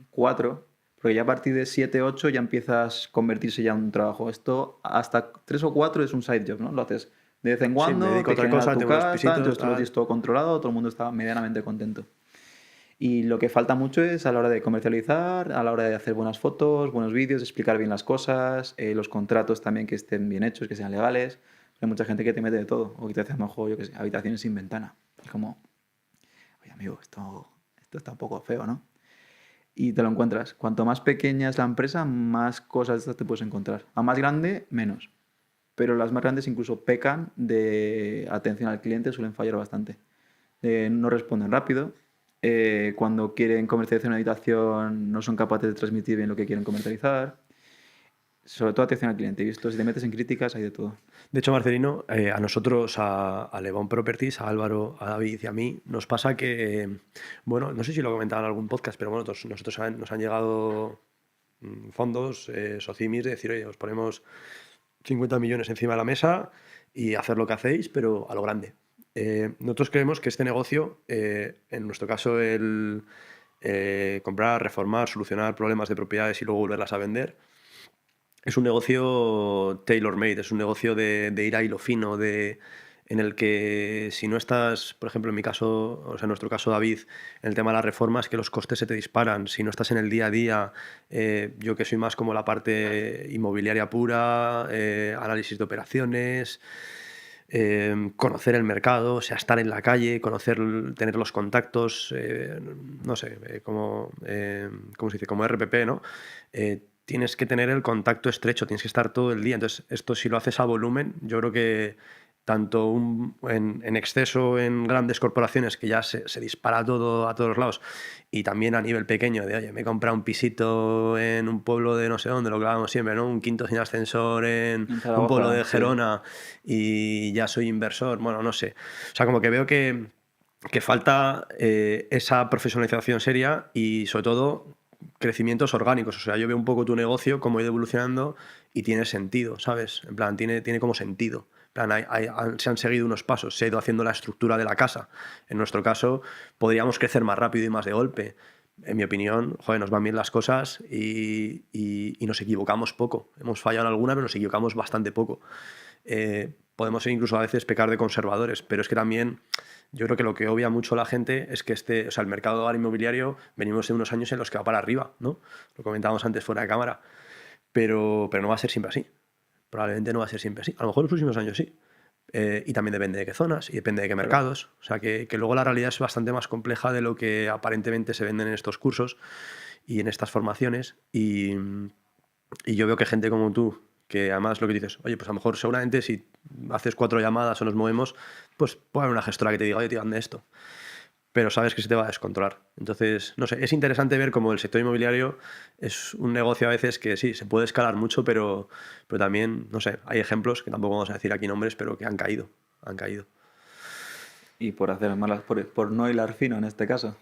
4, porque ya a partir de 7, 8 ya empiezas a convertirse ya en un trabajo. Esto hasta 3 o 4 es un side job, ¿no? Lo haces de vez en Sí, me cuando, dedico a te otra genera cosa, tu tengo unos casa, pisitos, entonces tú lo tal. tienes todo controlado, todo el mundo está medianamente contento. Y lo que falta mucho es a la hora de comercializar, a la hora de hacer buenas fotos, buenos vídeos, explicar bien las cosas, los contratos también que estén bien hechos, que sean legales. Hay mucha gente que te mete de todo, o que te hace a lo mejor, yo qué sé, habitaciones sin ventana. Y como, oye amigo, esto está un poco feo, ¿no? Y te lo encuentras. Cuanto más pequeña es la empresa, más cosas de estas te puedes encontrar. A más grande, menos. Pero las más grandes incluso pecan de atención al cliente, suelen fallar bastante. No responden rápido. Cuando quieren comercializar una habitación, no son capaces de transmitir bien lo que quieren comercializar. Sobre todo atención al cliente. He visto, si te metes en críticas, hay de todo. De hecho, Marcelino, a nosotros, a Levon Properties, a Álvaro, a David y a mí, nos pasa que, bueno, no sé si lo comentaba en algún podcast, pero bueno, nosotros nos han llegado fondos, socimis, de decir, oye, os ponemos 50 millones encima de la mesa y hacer lo que hacéis, pero a lo grande. Nosotros creemos que este negocio, en nuestro caso el comprar, reformar, solucionar problemas de propiedades y luego volverlas a vender, es un negocio tailor-made, es un negocio de ir a hilo fino, en el que si no estás, por ejemplo, en mi caso, o sea, en nuestro caso, David, en el tema de las reformas, que los costes se te disparan. Si no estás en el día a día, yo que soy más como la parte inmobiliaria pura, análisis de operaciones, conocer el mercado, o sea, estar en la calle, tener los contactos, no sé, ¿cómo se dice? Como RPP, ¿no? Tienes que tener el contacto estrecho, tienes que estar todo el día. Entonces, esto si lo haces a volumen, yo creo que tanto en exceso en grandes corporaciones, que ya se dispara todo a todos lados, y también a nivel pequeño, de, oye, me he comprado un pisito en un pueblo de no sé dónde, lo que hablamos siempre, ¿no? Un quinto sin ascensor en En un pueblo Zaragoza, de sí. Gerona y ya soy inversor, bueno, no sé. O sea, como que veo que falta esa profesionalización seria y, sobre todo, crecimientos orgánicos. O sea, yo veo un poco tu negocio, cómo ha ido evolucionando y tiene sentido, ¿sabes? En plan, tiene como sentido. En plan, se han seguido unos pasos, se ha ido haciendo la estructura de la casa. En nuestro caso, podríamos crecer más rápido y más de golpe. En mi opinión, joder, nos van bien las cosas y nos equivocamos poco. Hemos fallado en alguna, pero nos equivocamos bastante poco. Podemos incluso a veces pecar de conservadores, pero es que también yo creo que lo que obvia mucho a la gente es que o sea, el mercado ahora inmobiliario, venimos de unos años en los que va para arriba, ¿no? Lo comentábamos antes fuera de cámara, pero no va a ser siempre así. Probablemente no va a ser siempre así. A lo mejor en los próximos años sí. Y también depende de qué zonas y depende de qué mercados. O sea, que luego la realidad es bastante más compleja de lo que aparentemente se venden en estos cursos y en estas formaciones. Y yo veo que gente como tú, que además lo que dices, oye, pues a lo mejor seguramente si haces 4 llamadas o nos movemos, pues puede haber una gestora que te diga, oye, tío, hazme esto. Pero sabes que se te va a descontrolar. Entonces, no sé, es interesante ver cómo el sector inmobiliario es un negocio a veces que sí, se puede escalar mucho, pero también, no sé, hay ejemplos, que tampoco vamos a decir aquí nombres, pero que han caído, han caído. Y por hacer malas, por no hilar fino en este caso.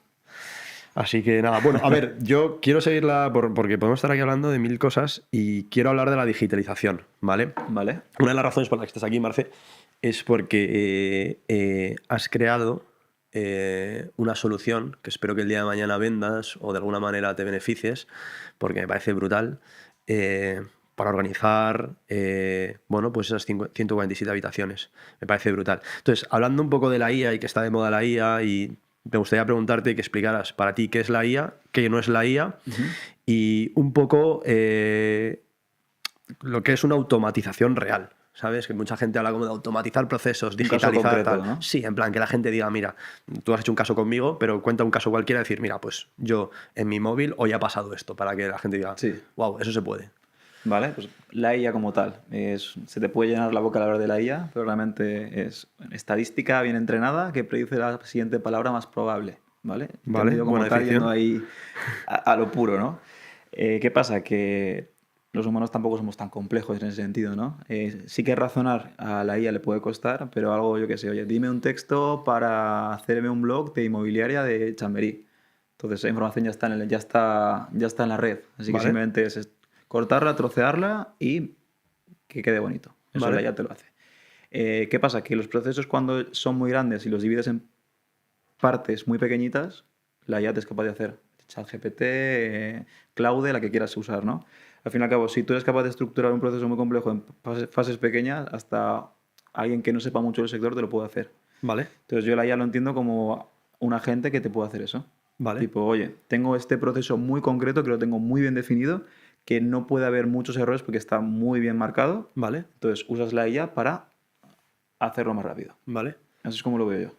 Así que nada, bueno, a ver, yo quiero seguirla porque podemos estar aquí hablando de 1000 cosas y quiero hablar de la digitalización, ¿vale? Vale. Una de las razones por las que estás aquí, Marce, es porque has creado una solución que espero que el día de mañana vendas o de alguna manera te beneficies, porque me parece brutal, para organizar bueno, pues esas 147 habitaciones. Me parece brutal. Entonces, hablando un poco de la IA y que está de moda la IA, y me gustaría preguntarte que explicaras para ti qué es la IA, qué no es la IA, y un poco lo que es una automatización real. ¿Sabes? Que mucha gente habla como de automatizar procesos, Un caso digitalizar, concreto, tal. ¿no? Sí, en plan, que la gente diga, mira, tú has hecho un caso conmigo, pero cuenta un caso cualquiera, decir, mira, pues yo en mi móvil hoy ha pasado esto, para que la gente diga, Sí. wow, eso se puede. Vale, pues la IA como tal. Se te puede llenar la boca al hablar de la IA, pero realmente es estadística bien entrenada que predice la siguiente palabra más probable. ¿Vale? Vale, Entendido como buena tal, yendo definición. ahí a lo puro, ¿no? ¿Qué pasa? Que los humanos tampoco somos tan complejos en ese sentido, ¿no? Sí que razonar a la IA le puede costar, pero algo, yo qué sé, oye, dime un texto para hacerme un blog de inmobiliaria de Chamberí. Entonces esa información ya está en la red. Así que Vale, simplemente es cortarla, trocearla y que quede bonito. Eso la vale, IA te lo hace. ¿Qué pasa? Que los procesos cuando son muy grandes y los divides en partes muy pequeñitas, la IA te es capaz de hacer. ChatGPT, Claude, la que quieras usar, ¿no? Al fin y al cabo, si tú eres capaz de estructurar un proceso muy complejo en fases pequeñas, hasta alguien que no sepa mucho del sector te lo puede hacer. vale, Entonces yo la IA lo entiendo como un agente que te puede hacer eso. vale, Tipo, oye, tengo este proceso muy concreto que lo tengo muy bien definido, que no puede haber muchos errores porque está muy bien marcado. vale, Entonces usas la IA para hacerlo más rápido. vale, Eso es como lo veo yo.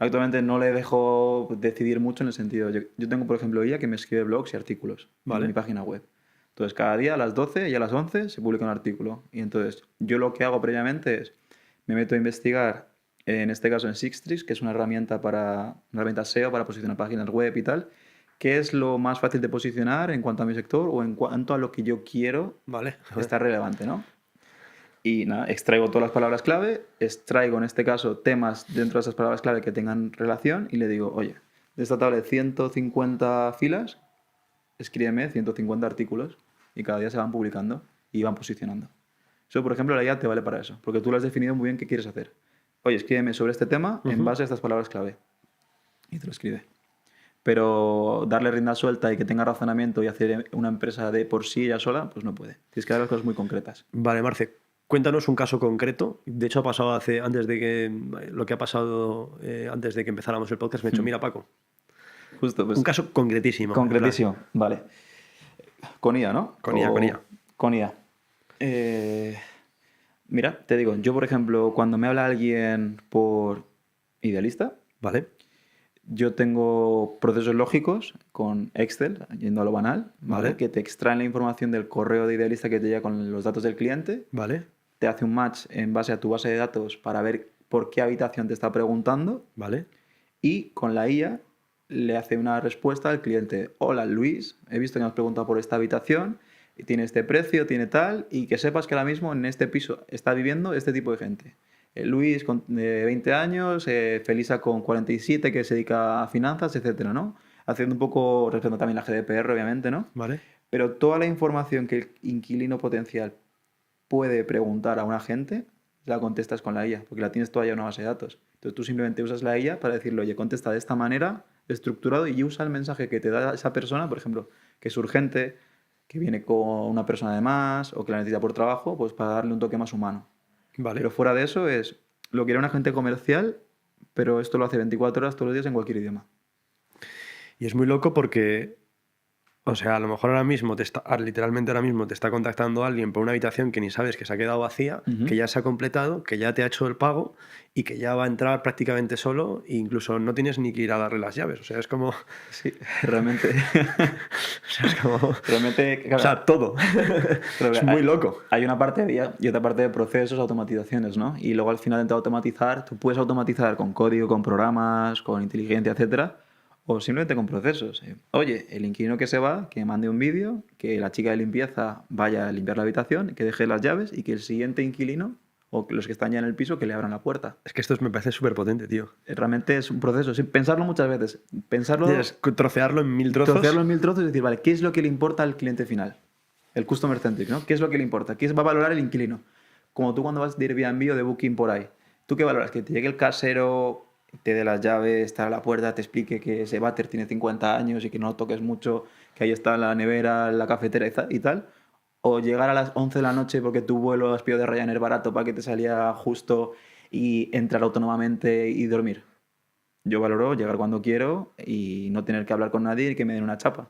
Actualmente no le dejo decidir mucho en el sentido, yo tengo por ejemplo IA que me escribe blogs y artículos en mi vale, página web. Entonces cada día a las 12 y a las 11 se publica un artículo. Y entonces yo lo que hago previamente es, me meto a investigar, en este caso en Sixtrix, que es una herramienta SEO para posicionar páginas web y tal, qué es lo más fácil de posicionar en cuanto a mi sector o en cuanto a lo que yo quiero vale, que está relevante, ¿no? Y nada, extraigo todas las palabras clave, extraigo en este caso temas dentro de esas palabras clave que tengan relación y le digo, oye, de esta tabla de 150 filas, escríbeme 150 artículos y cada día se van publicando y van posicionando. Eso, por ejemplo, la IA te vale para eso, porque tú lo has definido muy bien qué quieres hacer. Oye, escríbeme sobre este tema en ujú, base a estas palabras clave. Y te lo escribe. Pero darle rienda suelta y que tenga razonamiento y hacer una empresa de por sí ella sola, pues no puede. Tienes que dar las cosas muy concretas. vale, Marce. Cuéntanos un caso concreto. De hecho, ha pasado antes de que lo que ha pasado antes de que empezáramos el podcast, me ha dicho, mira, Paco, Justo, un pues caso concretísimo, en plan, concretísimo, vale. Con IA, ¿no? con IA, con IA. Con IA. Eh, Mira, te digo, yo por ejemplo, cuando me habla alguien por Idealista, Vale, yo tengo procesos lógicos con Excel, yendo a lo banal, ¿vale? vale, Que te extraen la información del correo de Idealista que te llega con los datos del cliente, vale, te hace un match en base a tu base de datos para ver por qué habitación te está preguntando vale, y con la IA le hace una respuesta al cliente. Hola Luis, he visto que me has preguntado por esta habitación y tiene este precio, tiene tal, y que sepas que ahora mismo en este piso está viviendo este tipo de gente. Luis de 20 años, Felisa con 47 que se dedica a finanzas, etcétera, ¿no? Haciendo un poco, respetando también la GDPR, obviamente, ¿no? vale, Pero toda la información que el inquilino potencial puede preguntar a un agente, la contestas con la IA, porque la tienes toda ya en una base de datos. Entonces tú simplemente usas la IA para decirle, oye, contesta de esta manera, estructurado, y usa el mensaje que te da esa persona, por ejemplo, que es urgente, que viene con una persona de más o que la necesita por trabajo, pues para darle un toque más humano. vale. Pero fuera de eso es lo que era un agente comercial, pero esto lo hace 24 horas todos los días en cualquier idioma. Y es muy loco porque, o sea, a lo mejor ahora mismo literalmente ahora mismo te está contactando alguien por una habitación que ni sabes que se ha quedado vacía, que ya se ha completado, que ya te ha hecho el pago y que ya va a entrar prácticamente solo e incluso no tienes ni que ir a darle las llaves. O sea, es como, Sí, realmente. sea, es como... Realmente, claro, O sea, todo. creo que Es muy loco. hay una parte de IA y otra parte de procesos, automatizaciones, ¿no? Y luego al final de automatizar, tú puedes automatizar con código, con programas, con inteligencia, etcétera, o simplemente con procesos. Oye, el inquilino que se va, que mande un vídeo, que la chica de limpieza vaya a limpiar la habitación, que deje las llaves y que el siguiente inquilino o que los que están ya en el piso que le abran la puerta. Es que esto me parece súper potente, tío. Realmente es un proceso, sin pensarlo muchas veces. Pensarlo, Es trocearlo en 1000 trozos. trocearlo en 1000 trozos y decir, vale, ¿qué es lo que le importa al cliente final? El customer centric, ¿no? ¿Qué es lo que le importa? ¿Qué va a valorar el inquilino? Como tú cuando vas de Airbnb o de Booking por ahí. ¿Tú qué valoras? Que te llegue el casero, te dé las llaves, está a la puerta, te explique que ese váter tiene 50 años y que no toques mucho, que ahí está la nevera, la cafetera y tal. O llegar a las 11 de la noche porque tu vuelo has pedido de Ryanair barato para que te salía justo y entrar autónomamente y dormir. Yo valoro llegar cuando quiero y no tener que hablar con nadie y que me den una chapa.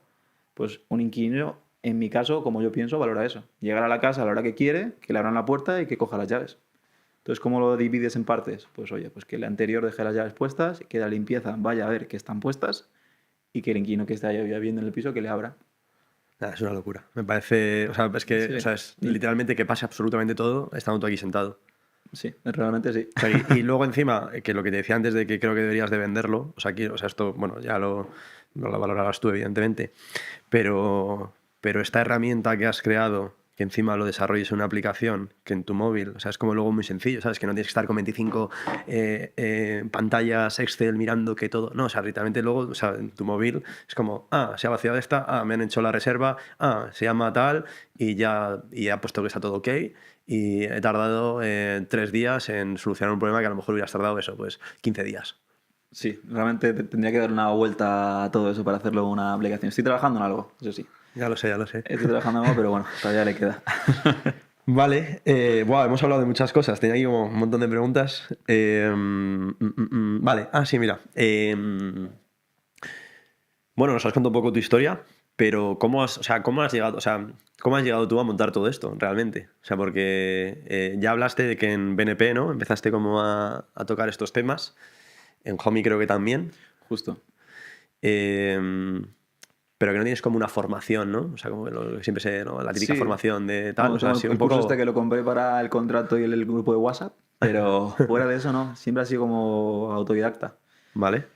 Pues un inquilino, en mi caso, como yo pienso, valora eso. Llegar a la casa a la hora que quiere, que le abran la puerta y que coja las llaves. Entonces, ¿cómo lo divides en partes? Pues oye, pues que el anterior deje las llaves puestas, que la limpieza vaya a ver que están puestas y que el inquilino que está ahí viviendo en el piso que le abra. Nada, es una locura. Me parece... O sea, es que Sí, o sea, es literalmente que pase absolutamente todo estando tú aquí sentado. sí, realmente sí. O sea, y luego encima, que lo que te decía antes de que creo que deberías de venderlo, o sea, aquí, o sea esto, bueno, ya no lo valorarás tú, evidentemente, pero esta herramienta que has creado, que encima lo desarrolles en una aplicación, que en tu móvil, o sea, es como luego muy sencillo, ¿sabes? Que no tienes que estar con 25 pantallas Excel mirando que todo... No, o sea, literalmente luego, o sea, en tu móvil es como, se ha vaciado esta, me han hecho la reserva, se llama tal, y ya he puesto que está todo ok, y he tardado 3 días en solucionar un problema que a lo mejor hubieras tardado eso, pues 15 días. Sí, realmente tendría que dar una vuelta a todo eso para hacerlo una aplicación. Estoy trabajando en algo, eso sí. Ya lo sé, ya lo sé. Estoy trabajando en algo, pero bueno, todavía le queda. Vale, hemos hablado de muchas cosas, tenía aquí como un montón de preguntas. Vale, sí, mira. Bueno, nos has contado un poco tu historia, pero ¿cómo has llegado, o sea, cómo has llegado tú a montar todo esto realmente? O sea, porque ya hablaste de que en BNP, ¿no? Empezaste como a tocar estos temas, en Homey creo que también, Justo. eh, pero que no tienes como una formación, ¿no? O sea, como lo que siempre sé, ¿no? La típica Sí. formación de tal, Bueno, o sea, tengo así un el curso poco... este que lo compré para el contrato y el grupo de WhatsApp, pero fuera de eso no, siempre ha sido como autodidacta. Vale,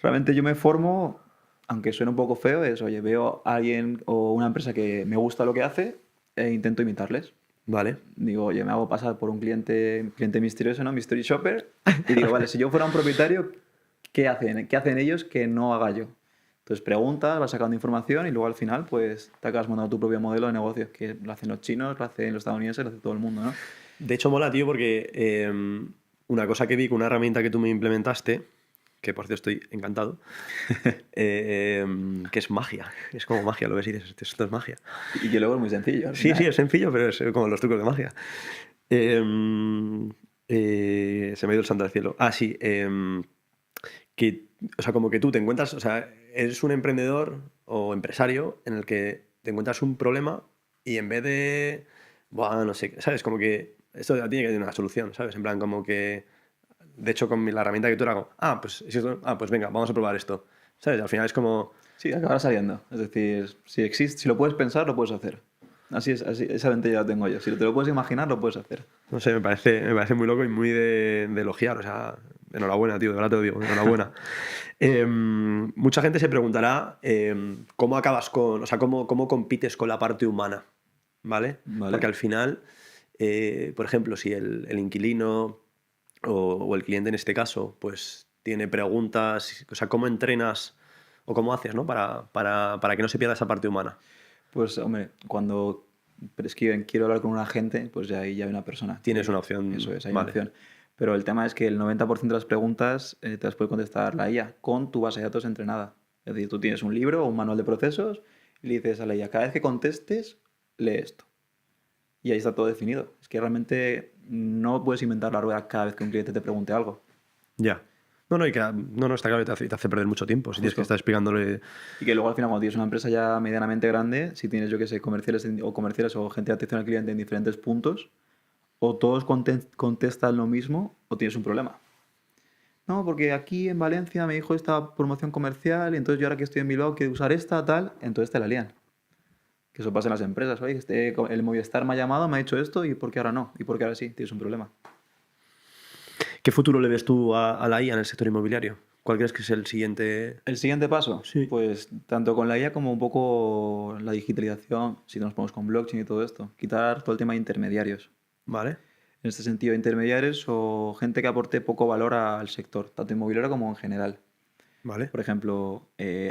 Realmente yo me formo, aunque suene un poco feo, es, oye, veo a alguien o una empresa que me gusta lo que hace e intento imitarles. vale. Digo, oye, me hago pasar por un cliente misterioso, ¿no? Mystery shopper. Y digo, vale, si yo fuera un propietario, ¿qué hacen? ¿Qué hacen ellos que no haga yo? Entonces preguntas, vas sacando información y luego al final, pues, te acabas montando tu propio modelo de negocio, que lo hacen los chinos, lo hacen los estadounidenses, lo hace todo el mundo, ¿no? De hecho, mola, tío, porque una cosa que vi con una herramienta que tú me implementaste, que por cierto estoy encantado, que es magia. Es como magia, lo ves y dices, esto es magia. Y que luego es muy sencillo. Al Sí, final. sí, es sencillo, pero es como los trucos de magia. Eh, se me ha ido el santo al cielo. Sí. Que, o sea, como que tú te encuentras, o sea, eres un emprendedor o empresario en el que te encuentras un problema y en vez de, buah, no sé, ¿sabes? Como que esto ya tiene que tener una solución, ¿sabes? En plan, como que, de hecho, con la herramienta que tú era como, pues venga, vamos a probar esto, ¿sabes? Al final es como, Sí, acabará saliendo. Es decir, si existe, si lo puedes pensar, lo puedes hacer. Así es, así, esa ventaja la tengo yo. Si te lo puedes imaginar, lo puedes hacer. no sé, me parece muy loco y muy de elogiar, o sea, enhorabuena, tío, de verdad te lo digo, enhorabuena. Mucha gente se preguntará cómo acabas con, o sea, cómo compites con la parte humana, ¿vale? ¿Vale? Porque al final, por ejemplo, si el inquilino o el cliente en este caso, pues tiene preguntas, o sea, ¿cómo entrenas o cómo haces, ¿no? Para que no se pierda esa parte humana. Pues, hombre, cuando prescriben quiero hablar con un agente, pues ya ahí ya hay una persona. Tienes una opción, Eso es, hay una vale. opción. Pero el tema es que el 90% de las preguntas te las puede contestar la IA con tu base de datos entrenada. Es decir, tú tienes un libro o un manual de procesos y le dices a la IA, cada vez que contestes, lee esto. Y ahí está todo definido. Es que realmente no puedes inventar la rueda cada vez que un cliente te pregunte algo. Ya. No, está claro que te hace perder mucho tiempo si tienes que Justo. estar explicándole. Y que luego al final, cuando tienes una empresa ya medianamente grande, si tienes, yo que sé, comerciales o gente de atención al cliente en diferentes puntos, o todos contestan lo mismo o tienes un problema. no, porque aquí en Valencia me dijo esta promoción comercial y entonces yo ahora que estoy en Bilbao quiero usar esta, tal, entonces te la lían. Que eso pasa en las empresas, oye, el Movistar me ha llamado, me ha dicho esto y ¿por qué ahora no? ¿Y por qué ahora sí? Tienes un problema. ¿Qué futuro le ves tú a la IA en el sector inmobiliario? ¿Cuál crees que es el siguiente? El siguiente paso, Sí. pues tanto con la IA como un poco la digitalización, si nos ponemos con blockchain y todo esto, quitar todo el tema de intermediarios. Vale, En este sentido, intermediarios o gente que aporte poco valor al sector, tanto inmobiliario como en general. vale, Por ejemplo,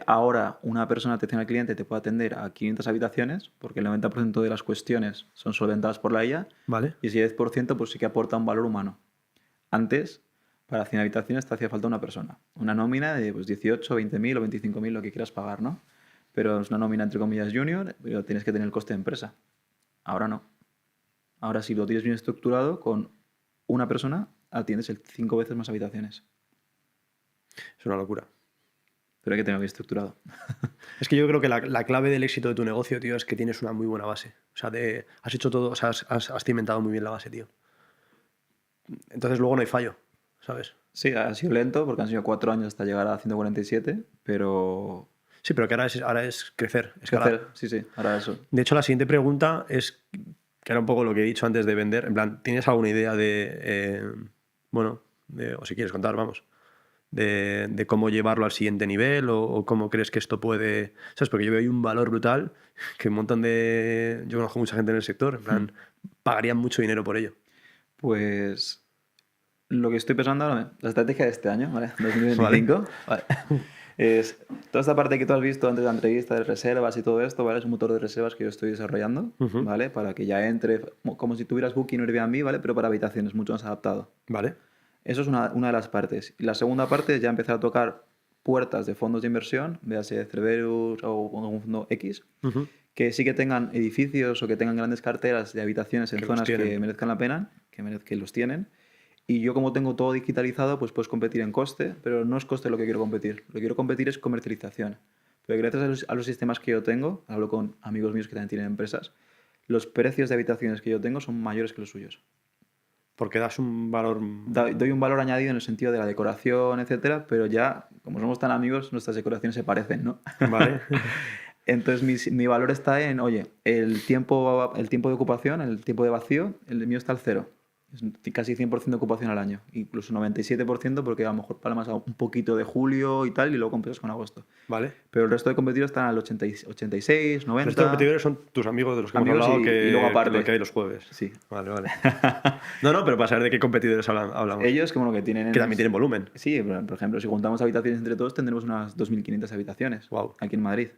ahora una persona de atención al cliente te puede atender a 500 habitaciones porque el 90% de las cuestiones son solventadas por la IA vale. y ese 10% pues sí que aporta un valor humano. Antes, para 100 habitaciones te hacía falta una persona. Una nómina de pues, 18, 20.000 o 25.000, lo que quieras pagar, ¿no? Pero es una nómina entre comillas junior, pero tienes que tener el coste de empresa. Ahora no. Ahora si lo tienes bien estructurado, con una persona atiendes el 5 veces más habitaciones. Es una locura. Pero hay que tenerlo bien estructurado. Es que yo creo que la clave del éxito de tu negocio, tío, es que tienes una muy buena base. O sea, has hecho todo, o sea, has cimentado muy bien la base, tío. Entonces luego no hay fallo, ¿sabes? Sí, ha sido lento porque han sido 4 años hasta llegar a 147, pero Sí, pero que ahora es crecer, escalar. crecer, sí, sí, ahora eso. De hecho, la siguiente pregunta es, que era un poco lo que he dicho antes de vender, en plan, ¿tienes alguna idea bueno, o si quieres contar, vamos, de cómo llevarlo al siguiente nivel o cómo crees que esto puede... ¿Sabes? Porque yo veo ahí un valor brutal que un montón de... Yo conozco mucha gente en el sector, en plan, pagarían mucho dinero por ello. Pues lo que estoy pensando ahora, la estrategia de este año, ¿vale? Vale. 2025, ¿vale? Es toda esta parte que tú has visto antes de la entrevista de reservas y todo esto, ¿vale? Es un motor de reservas que yo estoy desarrollando, Ujú. ¿vale? Para que ya entre, como si tuvieras Booking o Airbnb, ¿vale? Pero para habitaciones, mucho más adaptado. Vale, Eso es una de las partes. Y la segunda parte es ya empezar a tocar puertas de fondos de inversión, véase Cerberus o algún fondo X, ujú, que sí que tengan edificios o que tengan grandes carteras de habitaciones en que los zonas que tienen. merezcan la pena, que los tienen. Y yo como tengo todo digitalizado, pues puedes competir en coste, pero no es coste lo que quiero competir. Lo que quiero competir es comercialización. Pero gracias a los sistemas que yo tengo, hablo con amigos míos que también tienen empresas, los precios de habitaciones que yo tengo son mayores que los suyos. Porque das un valor... Doy un valor añadido en el sentido de la decoración, etcétera, pero ya, como somos tan amigos, nuestras decoraciones se parecen, ¿no? Vale. Entonces mi valor está en, oye, el tiempo de ocupación, el tiempo de vacío, el mío está al cero. Es casi 100% de ocupación al año. Incluso 97% porque a lo mejor palmas a un poquito de julio y tal y luego compensas con agosto. Vale. Pero el resto de competidores están al 86, Estos 90. competidores son tus amigos de los que hemos Amigos hablado y luego que aparte. lo que hay los jueves. Sí. Vale, vale. No, pero para saber de qué competidores hablamos. Ellos como lo que tienen... Que también tienen volumen. Sí, por ejemplo, si juntamos habitaciones entre todos tendremos unas 2.500 habitaciones Wow. aquí en Madrid,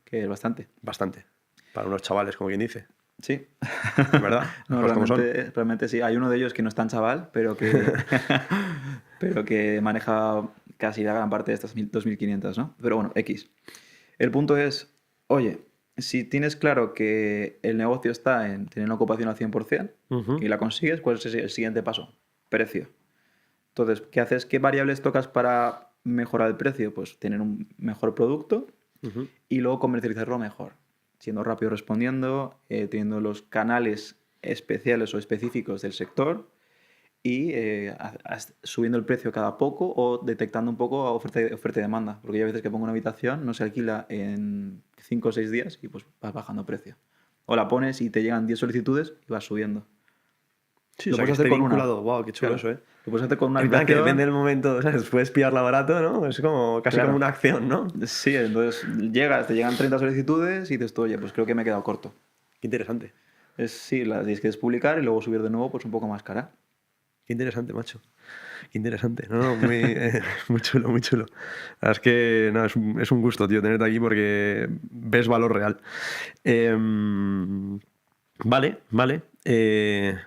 que es bastante. Bastante. Para unos chavales, como quien dice. Sí. ¿Verdad? No, Las cosas como son. realmente sí. Hay uno de ellos que no es tan chaval, pero que, pero que maneja casi la gran parte de estas 2.500, ¿no? Pero bueno, X. El punto es, oye, si tienes claro que el negocio está en tener una ocupación al 100% Ujú. y la consigues, ¿cuál es el siguiente paso? Precio. Entonces, ¿qué haces? ¿Qué variables tocas para mejorar el precio? Pues tener un mejor producto Ujú. y luego comercializarlo mejor, siendo rápido respondiendo, teniendo los canales especiales o específicos del sector y subiendo el precio cada poco o detectando un poco a oferta y demanda. Porque hay veces que pongo una habitación, no se alquila en 5 o 6 días y pues vas bajando precio. O la pones y te llegan 10 solicitudes y vas subiendo. Sí, o Lo sea, que puedes hacer esté con una. vinculado. Wow, qué chulo Claro. eso, ¿eh? Lo puedes hacer con una En plan, que habitación. depende del momento, ¿sabes? Puedes pillarla barato, ¿no? Es como casi Claro. como una acción, ¿no? Sí, entonces te llegan 30 solicitudes y dices tú, oye, pues creo que me he quedado corto. Qué interesante. Sí, las tienes que despublicar y luego subir de nuevo pues un poco más cara. Qué interesante, macho. Qué interesante. No, no, muy, muy chulo, muy chulo. La verdad es que no, es un gusto, tío, tenerte aquí porque ves valor real. Vale, vale.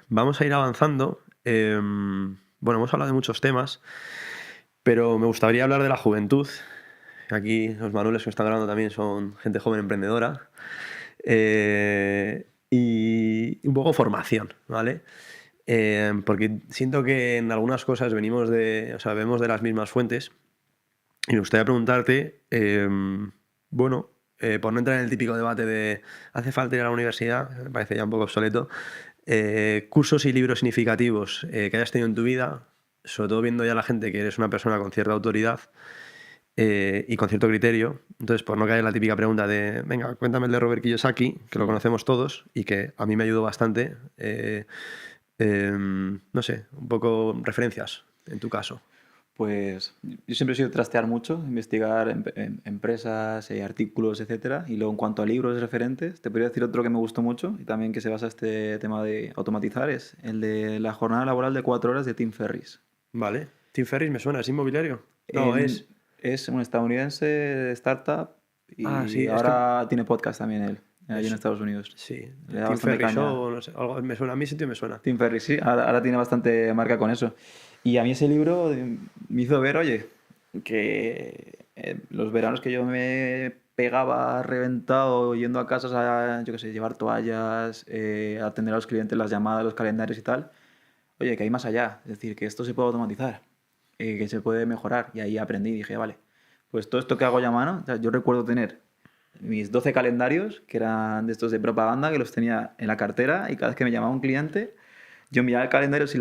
Vamos a ir avanzando. Bueno, hemos hablado de muchos temas, pero me gustaría hablar de la juventud. Aquí los manuales que están grabando también son gente joven emprendedora. Y un poco formación, ¿vale? Porque siento que en algunas cosas o sea, vemos de las mismas fuentes. Y me gustaría preguntarte, bueno, por no entrar en el típico debate de ¿hace falta ir a la universidad? Me parece ya un poco obsoleto. Cursos y libros significativos que hayas tenido en tu vida, sobre todo viendo ya a la gente que eres una persona con cierta autoridad y con cierto criterio. Entonces, por no caer en la típica pregunta de, venga, cuéntame el de Robert Kiyosaki, que lo conocemos todos y que a mí me ayudó bastante. No sé, un poco referencias en tu caso. Pues yo siempre he sido trastear mucho, investigar empresas, artículos, etcétera. Y luego en cuanto a libros referentes, te podría decir otro que me gustó mucho y también que se basa en este tema de automatizar, es el de la jornada laboral de 4 horas de Tim Ferriss. Vale. Tim Ferriss me suena, ¿es inmobiliario? No, En- es un estadounidense de startup Ah, sí, y es que... ahora tiene podcast también él, allí en es- Estados Unidos. Sí, Le da Tim bastante Ferriss caña. o no sé, algo me suena, a mí ese tío me suena. Tim Ferriss, sí, ahora tiene bastante marca con eso. Y a mí ese libro me hizo ver, oye, que los veranos que yo me pegaba reventado yendo a casas a, yo qué sé, llevar toallas, atender a los clientes, las llamadas, los calendarios y tal, oye, que hay más allá. Es decir, que esto se puede automatizar, que se puede mejorar. Y ahí aprendí y dije, vale, pues todo esto que hago ya a mano, o sea, yo recuerdo tener mis 12 calendarios, que eran de estos de propaganda, que los tenía en la cartera y cada vez que me llamaba un cliente, yo miraba el calendario si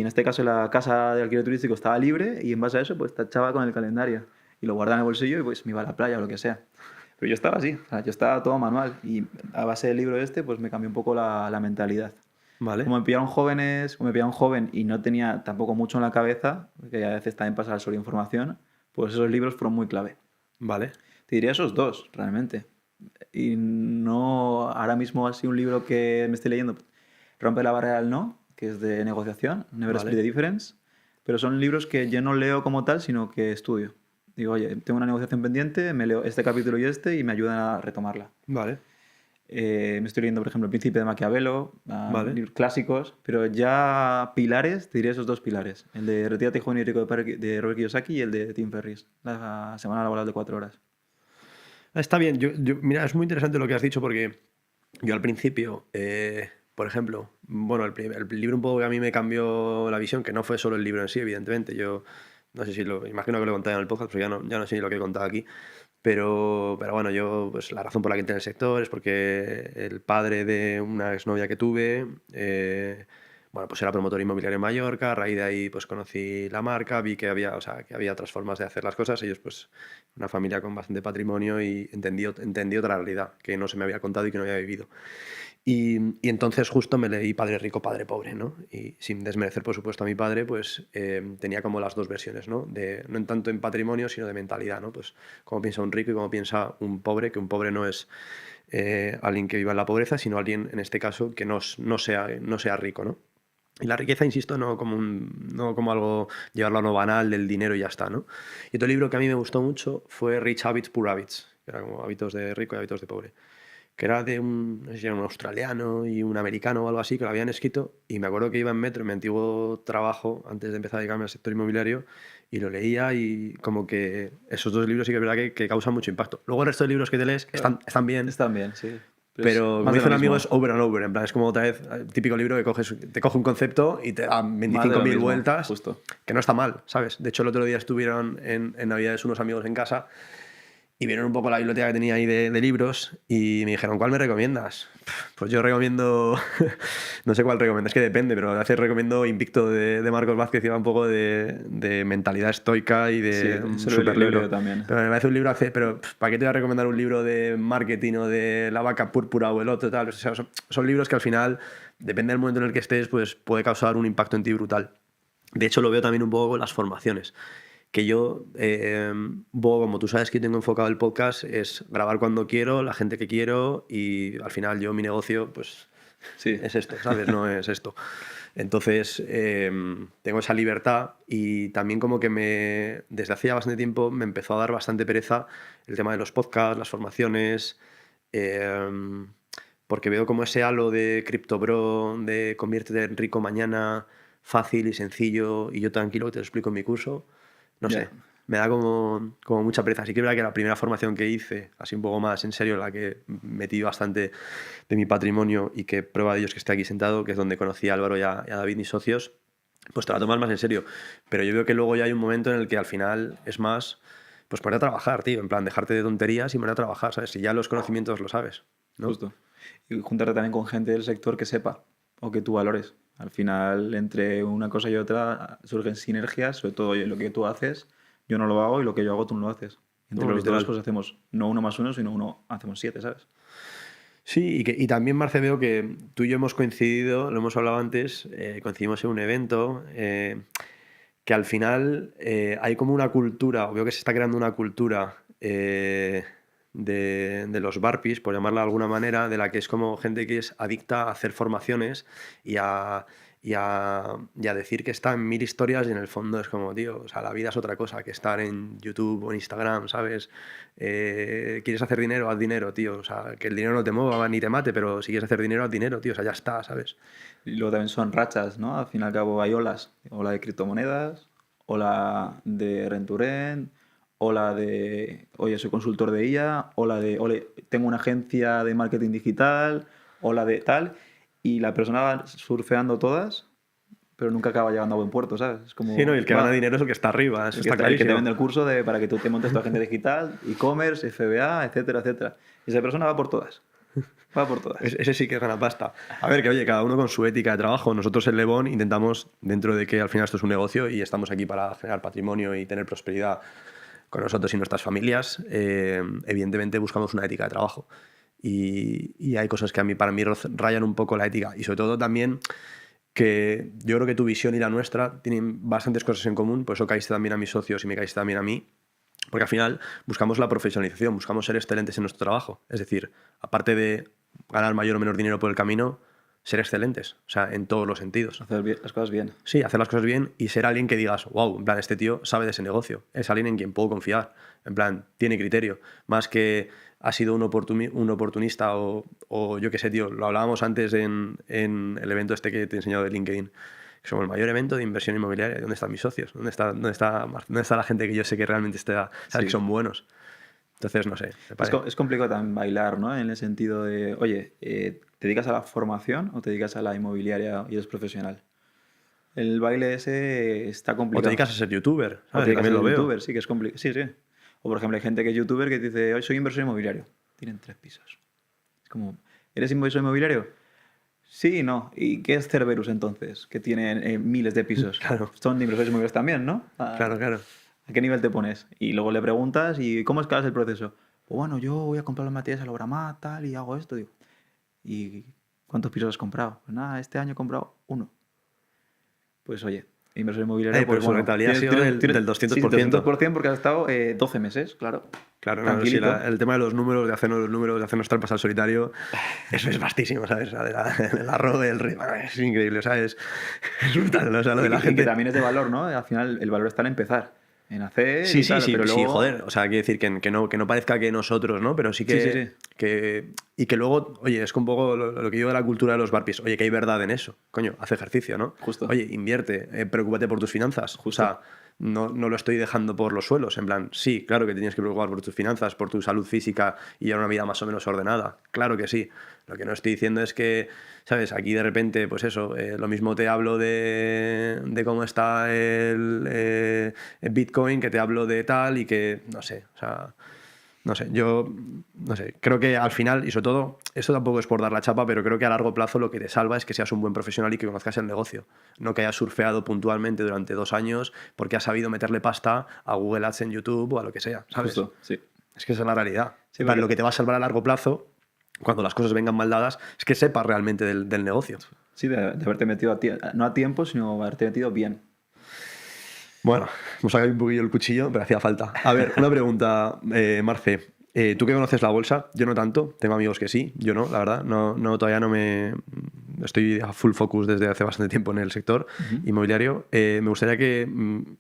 en este caso la casa de alquiler turístico estaba libre y en base a eso pues tachaba con el calendario y lo guardaba en el bolsillo y pues me iba a la playa o lo que sea. Pero yo estaba así, o sea, yo estaba todo manual y a base del libro este pues me cambió un poco la mentalidad. Vale, Como me pillaron jóvenes, como me pillaron joven y no tenía tampoco mucho en la cabeza, que a veces también pasa sobre información, pues esos libros fueron muy clave. vale, Te diría esos dos, realmente. Y no, ahora mismo así un libro que me estoy leyendo, Rompe la barrera del no, que es de negociación, Never Split vale, the Difference, pero son libros que yo no leo como tal, sino que estudio. Digo, oye, tengo una negociación pendiente, me leo este capítulo y este y me ayudan a retomarla. vale, Me estoy leyendo, por ejemplo, El Príncipe de Maquiavelo, vale. libros clásicos, pero ya pilares, te diría esos dos pilares, el de Retírate joven y rico de Robert Kiyosaki y el de Tim Ferriss, la semana laboral de 4 horas. Está bien, mira, es muy interesante lo que has dicho porque yo al principio, por ejemplo, bueno, el libro un poco que a mí me cambió la visión, que no fue solo el libro en sí, evidentemente, yo no sé si lo, imagino que lo he contado en el podcast, pero ya no sé ni lo que he contado aquí, pero bueno, yo, pues la razón por la que entré en el sector es porque el padre de una exnovia que tuve, bueno, pues era promotor inmobiliario en Mallorca, a raíz de ahí pues conocí la marca, vi que había, o sea, que había otras formas de hacer las cosas, ellos pues una familia con bastante patrimonio y entendí otra realidad que no se me había contado y que no había vivido. Y entonces justo me leí Padre Rico, Padre Pobre, ¿no? Y sin desmerecer, por supuesto, a mi padre, pues tenía como las dos versiones, ¿no? No en tanto en patrimonio, sino de mentalidad, ¿no? Pues cómo piensa un rico y cómo piensa un pobre, que un pobre no es alguien que viva en la pobreza, sino alguien, en este caso, que no sea rico, ¿no? Y la riqueza, insisto, no como algo, llevarlo a lo banal del dinero y ya está, ¿no? Y otro libro que a mí me gustó mucho fue Rich Habits, Poor Habits, que era como hábitos de rico y hábitos de pobre, que era de no sé si era un australiano y un americano o algo así, que lo habían escrito, y me acuerdo que iba en metro en mi antiguo trabajo, antes de empezar a dedicarme al sector inmobiliario, y lo leía y como que esos dos libros sí que es verdad que causan mucho impacto. Luego el resto de libros que te lees Claro. están bien, Están bien, sí. Pero es pero como más de dice lo un amigo, mismo. es over and over. En plan, es como otra vez, el típico libro que te coge un concepto y te da Más de lo 25.000 mismo, vueltas, justo. que no está mal, ¿sabes? De hecho, el otro día estuvieron en Navidades unos amigos en casa y vieron un poco la biblioteca que tenía ahí de libros y me dijeron, ¿cuál me recomiendas? Pues yo recomiendo, no sé cuál recomiendo, es que depende, pero a veces recomiendo Invicto de Marcos Vázquez, que va un poco de mentalidad estoica y Sí, de un eso super lo he leído libro. también. Pero me parece un libro, pero ¿para qué te voy a recomendar un libro de marketing o de la vaca púrpura o el otro tal? O sea, son libros que al final, depende del momento en el que estés, pues puede causar un impacto en ti brutal. De hecho, lo veo también un poco con las formaciones. Que yo, un poco como tú sabes que tengo enfocado el podcast, es grabar cuando quiero, la gente que quiero y al final yo mi negocio, pues Sí, es esto, ¿sabes? No es esto. Entonces, tengo esa libertad y también como que desde hace ya bastante tiempo me empezó a dar bastante pereza el tema de los podcasts, las formaciones, eh, porque veo como ese halo de CryptoBro, de conviértete en rico mañana, fácil y sencillo y yo tranquilo que te lo explico en mi curso, no ya. sé, me da como mucha pereza. Así que es verdad que la primera formación que hice, así un poco más en serio, la que metí bastante de mi patrimonio y que prueba de ello es que estoy aquí sentado, que es donde conocí a Álvaro y a David, mis socios, pues te la tomas más en serio. Pero yo veo que luego ya hay un momento en el que al final es más, pues poner a trabajar, tío, en plan dejarte de tonterías y poner a trabajar, ¿sabes? Si ya los conocimientos lo sabes, ¿no? Justo. Y juntarte también con gente del sector que sepa o que tú valores. Al final, entre una cosa y otra surgen sinergias, sobre todo oye, lo que tú haces, yo no lo hago y lo que yo hago tú no lo haces. Entre No, los dos literal. pues hacemos no 1 más 1, sino uno hacemos 7, ¿sabes? Sí, y también, Marce, veo que tú y yo hemos coincidido, lo hemos hablado antes, coincidimos en un evento, que al final hay como una cultura, o veo que se está creando una cultura de los barpees, por llamarla de alguna manera, de la que es como gente que es adicta a hacer formaciones y y a decir que está en mil historias y en el fondo es como, tío, o sea, la vida es otra cosa que estar en YouTube o en Instagram, ¿sabes? ¿Quieres hacer dinero? Haz dinero, tío. O sea, que el dinero no te mueva ni te mate, pero si quieres hacer dinero, haz dinero, tío. O sea, ya está, ¿sabes? Y luego también son rachas, ¿no? Al fin y al cabo hay olas. Ola de criptomonedas, ola de rent to rent, ola de, oye, soy consultor de IA, ola de, ole, tengo una agencia de marketing digital, ola de tal. Y la persona va surfeando todas, pero nunca acaba llegando a buen puerto, ¿sabes? Es Sí, no, y como, el que gana va, dinero es el que está arriba, eso está el que te clarísimo. vende el curso de, para que tú te montes tu agente digital, e-commerce, FBA, etcétera, etcétera. Y esa persona va por todas. Va por todas. Ese sí que gana pasta. A ver, que oye, cada uno con su ética de trabajo. Nosotros en Lebón intentamos, dentro de que al final esto es un negocio y estamos aquí para generar patrimonio y tener prosperidad con nosotros y nuestras familias, evidentemente buscamos una ética de trabajo. Y hay cosas que para mí rayan un poco la ética. Y sobre todo también que yo creo que tu visión y la nuestra tienen bastantes cosas en común, por eso caíste también a mis socios y me caíste también a mí, porque al final buscamos la profesionalización, buscamos ser excelentes en nuestro trabajo. Es decir, aparte de ganar mayor o menor dinero por el camino, ser excelentes, o sea, en todos los sentidos. Hacer las cosas bien. Sí, hacer las cosas bien y ser alguien que digas, wow, en plan, este tío sabe de ese negocio, es alguien en quien puedo confiar, en plan, tiene criterio, más que ha sido un oportunista o yo qué sé, tío, lo hablábamos antes en el evento este que te he enseñado de LinkedIn, que somos el mayor evento de inversión inmobiliaria. ¿Dónde están mis socios? ¿Dónde está la gente que yo sé que realmente está, sabes, Sí. que son buenos? Entonces, no sé. Es complicado también bailar, ¿no? En el sentido de, oye, ¿te dedicas a la formación o te dedicas a la inmobiliaria y eres profesional? El baile ese está O te complicado. dedicas a ser youtuber, O ¿sabes? te Que dedicas a también ser lo veo. youtuber, sí, que es complicado. Sí, sí. O por ejemplo, hay gente que es youtuber que te dice, hoy soy inversor inmobiliario. Tienen 3 pisos. Es como, ¿eres inversor inmobiliario? Sí y no. ¿Y qué es Cerberus entonces? Que tiene miles de pisos. Claro, Son inversores inmobiliarios también, ¿no? claro, claro. ¿A qué nivel te pones? Y luego le preguntas, ¿y cómo escalas el proceso? Pues bueno, yo voy a comprar los materiales al Obramat, tal, y hago esto. Digo, ¿y cuántos pisos has comprado? Pues nada, este año he comprado 1. Pues oye, inversor inmobiliario, Pero pues su bueno, rentabilidad ha sido del sí, 200%. 200% porque has estado 12 meses, claro. Claro, no, sí, Tranquilito. el tema de los números, de hacernos los números, de hacernos trampas al solitario, eso es vastísimo, ¿sabes? O sea, del arroz, del rey, es increíble, ¿sabes? Es brutal, o sea, lo de la Y que gente... también es de valor, ¿no? Al final el valor está en empezar, en hacer Sí, y sí, tal, sí, pero sí, luego... joder, o sea, quiero decir que no parezca que nosotros, ¿no? Pero sí Sí, sí, sí. y que luego, oye, es que un poco lo que digo de la cultura de los barpees, oye, que hay verdad en eso, coño, haz ejercicio, ¿no? Justo. Oye, invierte, preocúpate por tus finanzas, Justo. o sea, no lo estoy dejando por los suelos, en plan, sí, claro que te tienes que preocupar por tus finanzas, por tu salud física y llevar una vida más o menos ordenada, claro que sí. Lo que no estoy diciendo es que, ¿sabes? Aquí de repente, pues eso, lo mismo te hablo de cómo está el Bitcoin, que te hablo de tal y que, no sé, o sea, no sé, yo, no sé, creo que al final, y sobre todo, esto tampoco es por dar la chapa, pero creo que a largo plazo lo que te salva es que seas un buen profesional y que conozcas el negocio, no que hayas surfeado puntualmente durante 2 años porque has sabido meterle pasta a Google Ads en YouTube o a lo que sea, ¿sabes? Justo, sí. Es que esa es la realidad. Sí, En plan, porque- lo que te va a salvar a largo plazo, cuando las cosas vengan mal dadas, es que sepas realmente del negocio. Sí, de haberte metido no a tiempo, sino haberte metido bien. Bueno, hemos sacado un poquillo el cuchillo, pero hacía falta. A ver, una pregunta, Marce. ¿Tú que conoces la bolsa? Yo no tanto, tengo amigos que sí, yo no, la verdad. Todavía no me... Estoy a full focus desde hace bastante tiempo en el sector inmobiliario. Me gustaría que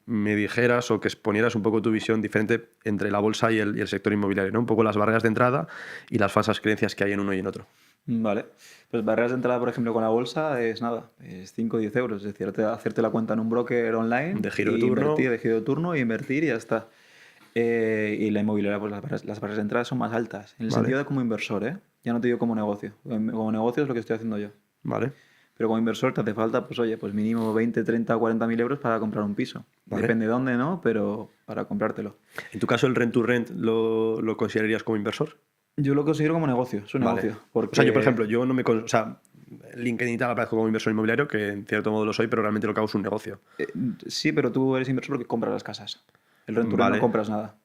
me dijeras o que exponieras un poco tu visión diferente entre la bolsa y el sector inmobiliario, ¿no? Un poco las barreras de entrada y las falsas creencias que hay en uno y en otro. Vale. Pues barreras de entrada, por ejemplo, con la bolsa es nada, es 5 o 10 euros. Es decir, hacerte la cuenta en un broker online, De giro de y turno. invertir, de giro de turno, y invertir y ya está. Y la inmobiliaria, pues las barreras de entrada son más altas. En el Vale. sentido de como inversor, ¿eh? Ya no te digo como negocio. Como negocio es lo que estoy haciendo yo. Vale. Pero como inversor te hace falta, pues oye, pues mínimo 20, 30, 40 mil euros para comprar un piso. Vale. Depende de dónde, ¿no? Pero para comprártelo. En tu caso, ¿el rent to rent lo considerarías como inversor? Yo lo considero como negocio, es un Vale. negocio. Porque... O sea, yo, por ejemplo, yo no me... O sea, LinkedIn y tal aparezco como inversor inmobiliario, que en cierto modo lo soy, pero realmente lo que hago es un negocio. Sí, pero tú eres inversor porque compras las casas. El renturero Vale. no compras nada.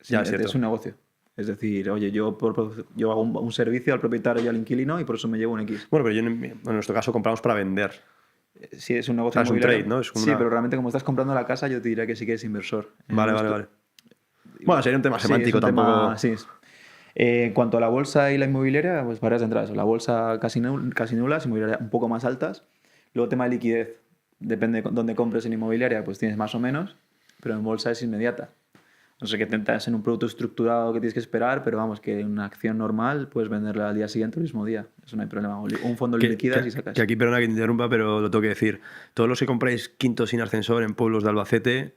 Sí, Ya, es cierto. es un negocio. Es decir, oye, yo hago un servicio al propietario y al inquilino y por eso me llevo un X. Bueno, pero en nuestro caso compramos para vender. Sí, es un O negocio sea, es un inmobiliario. trade, ¿no? Es como Sí, una... pero realmente como estás comprando la casa, yo te diría que sí que eres inversor. Vale, vale, vale. Bueno, sería un tema Sí, es semántico un tema, tampoco... sí. En cuanto a la bolsa y la inmobiliaria, pues varias entradas. La bolsa casi nulas, inmobiliaria un poco más altas. Luego tema de liquidez, depende de dónde compres en inmobiliaria, pues tienes más o menos, pero en bolsa es inmediata. No sé, que tentas en un producto estructurado que tienes que esperar, pero vamos, que en una acción normal puedes venderla al día siguiente o el mismo día. Eso no hay problema. Un fondo lo liquidas y sacas. Que aquí, perdona que te interrumpa, pero lo tengo que decir. Todos los que compráis quinto sin ascensor en pueblos de Albacete,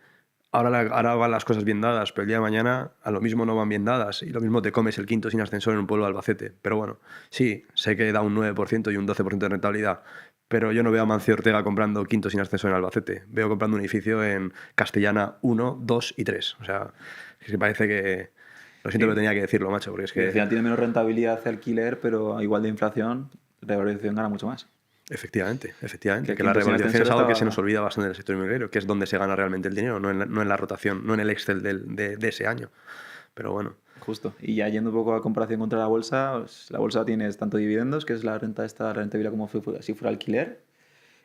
ahora van las cosas bien dadas, pero el día de mañana a lo mismo no van bien dadas. Y lo mismo te comes el quinto sin ascensor en un pueblo de Albacete. Pero bueno, sí, sé que da un 9% y un 12% de rentabilidad. Pero yo no veo a Mancio Ortega comprando quinto sin ascensor en Albacete. Veo comprando un edificio en Castellana 1, 2 y 3. O sea, es que parece que... Lo siento, pero tenía que decirlo, macho, porque es Y al que... final tiene menos rentabilidad de alquiler, pero igual de inflación, la revalorización gana mucho más. Efectivamente, efectivamente. Que Que la quinto sin revalorización es ascensor algo que se nos estaba... olvida bastante en el sector inmobiliario, que es donde se gana realmente el dinero, no en la rotación, no en el Excel de ese año. Pero bueno, Justo. Y ya yendo un poco a comparación contra la bolsa, pues, la bolsa tienes tanto dividendos, que es la renta esta, la rentabilidad como si fuera alquiler,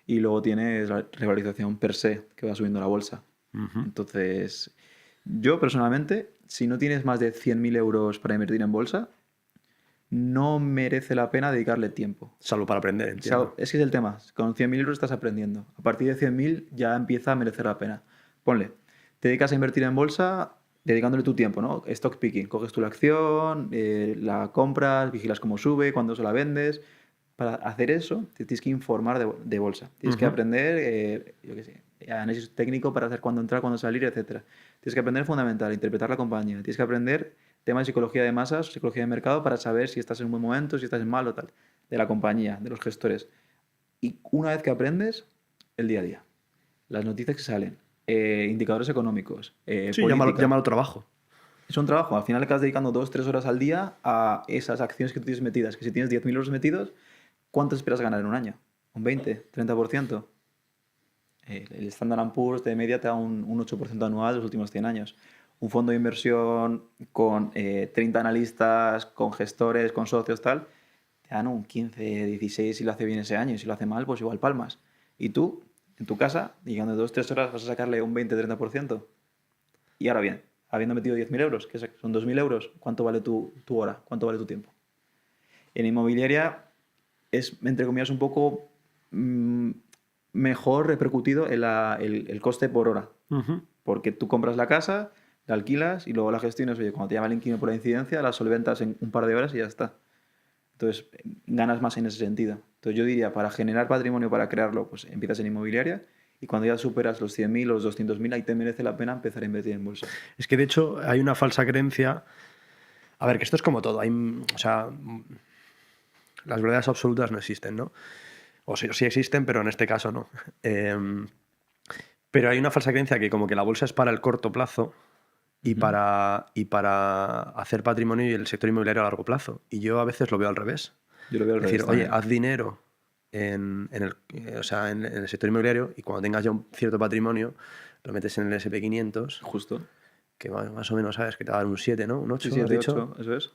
y luego tienes la revalorización per se, que va subiendo la bolsa. Entonces, yo personalmente, si no tienes más de 100.000 euros para invertir en bolsa, no merece la pena dedicarle tiempo. salvo para aprender, O sea, entiendo. es que es el tema. Con 100.000 euros estás aprendiendo. A partir de 100.000 ya empieza a merecer la pena. Ponle, te dedicas a invertir en bolsa dedicándole tu tiempo, ¿no? Stock picking. Coges tú la acción, la compras, vigilas cómo sube, cuándo se la vendes. Para hacer eso, te tienes que informar de bolsa. Tienes que aprender, yo qué sé, análisis técnico para hacer cuándo entrar, cuándo salir, etcétera. Tienes que aprender fundamental, interpretar la compañía. Tienes que aprender temas de psicología de masas, psicología de mercado para saber si estás en un buen momento, si estás en mal o tal, de la compañía, de los gestores. Y una vez que aprendes, el día a día, las noticias que salen, indicadores económicos, Sí, política. llámalo trabajo. Es un trabajo. Al final acabas dedicando 2 o 3 horas al día a esas acciones que tú tienes metidas. Que si tienes 10.000 euros metidos, ¿cuánto esperas ganar en un año? ¿Un 20, 30%? El Standard Poor's de media te da un 8% anual de los últimos 100 años. Un fondo de inversión con 30 analistas, con gestores, con socios, tal, te dan un 15, 16 si lo hace bien ese año. Y si lo hace mal, pues igual palmas. Y tú, en tu casa, llegando 2 o 3 horas, vas a sacarle un 20, 30%. Y ahora bien, habiendo metido 10.000 euros, que son 2.000 euros, ¿cuánto vale tu hora? ¿Cuánto vale tu tiempo? En inmobiliaria es, entre comillas, un poco mejor repercutido el coste por hora. Porque tú compras la casa, la alquilas y luego la gestionas. Oye, cuando te llama el inquilino por la incidencia, la solventas en un par de horas y ya está. Entonces, ganas más en ese sentido. Entonces, yo diría, para generar patrimonio, para crearlo, pues empiezas en inmobiliaria y cuando ya superas los 100.000 o los 200.000, ahí te merece la pena empezar a invertir en bolsa. Es que de hecho hay una falsa creencia. A ver, que esto es como todo. O sea, las verdades absolutas no existen, ¿no? O sí existen, pero en este caso no. Pero hay una falsa creencia que como que la bolsa es para el corto plazo y para hacer patrimonio y el sector inmobiliario a largo plazo. Y yo a veces lo veo al revés. Yo lo veo al Es decir, revés oye, también. haz dinero en el sector inmobiliario y cuando tengas ya un cierto patrimonio, lo metes en el SP500, Justo. que más o menos sabes que te va a dar un 7, ¿no? Un 8, Sí, has 7, dicho. 8, eso es.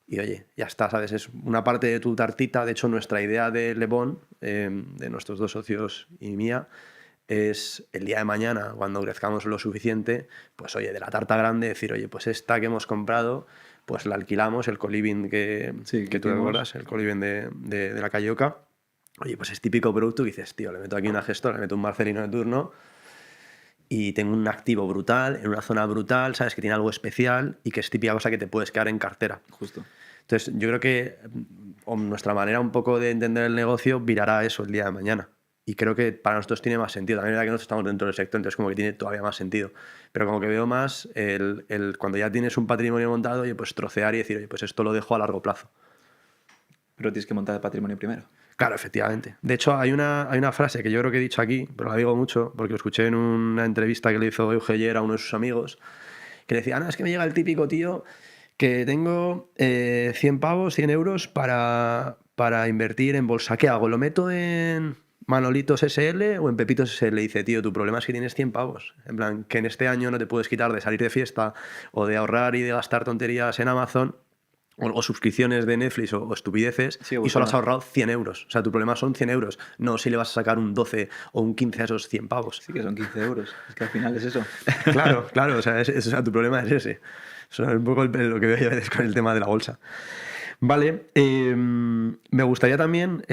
Y oye, ya está, ¿sabes? Es una parte de tu tartita. De hecho, nuestra idea de Le Bon, de nuestros dos socios y mía, es el día de mañana, cuando crezcamos lo suficiente, pues oye, de la tarta grande, decir, oye, pues esta que hemos comprado, pues la alquilamos, el coliving Sí, que tú recuerdas, el coliving de la calle Oca. Oye, pues es típico producto que dices, tío, le meto aquí una gestora, le meto un Marcelino de turno y tengo un activo brutal, en una zona brutal, sabes que tiene algo especial y que es típica cosa que te puedes quedar en cartera. Justo. Entonces, yo creo que nuestra manera un poco de entender el negocio virará a eso el día de mañana. Y creo que para nosotros tiene más sentido. También es verdad que nosotros estamos dentro del sector, entonces como que tiene todavía más sentido. Pero como que veo más cuando ya tienes un patrimonio montado, oye, pues trocear y decir, oye, pues esto lo dejo a largo plazo. Pero tienes que montar el patrimonio primero. Claro, efectivamente. De hecho, hay una frase que yo creo que he dicho aquí, pero la digo mucho, porque lo escuché en una entrevista que le hizo Euge Llera a uno de sus amigos, que le decía, es que me llega el típico tío Que tengo 100 pavos, 100 euros para invertir en bolsa. ¿Qué hago? ¿Lo meto en Manolitos SL o en Pepitos SL? Dice, tío, tu problema es que tienes 100 pavos. En plan, que en este año no te puedes quitar de salir de fiesta o de ahorrar y de gastar tonterías en Amazon o suscripciones de Netflix o estupideces Sí, y solo has bueno. ahorrado 100 euros. O sea, tu problema son 100 euros. No si le vas a sacar un 12 o un 15 a esos 100 pavos. Sí que son 15 euros. Es que al final es eso. Claro, claro. O sea, o sea, tu problema es ese. Eso es un poco lo que veo yo a veces con el tema de la bolsa. Vale, me gustaría también,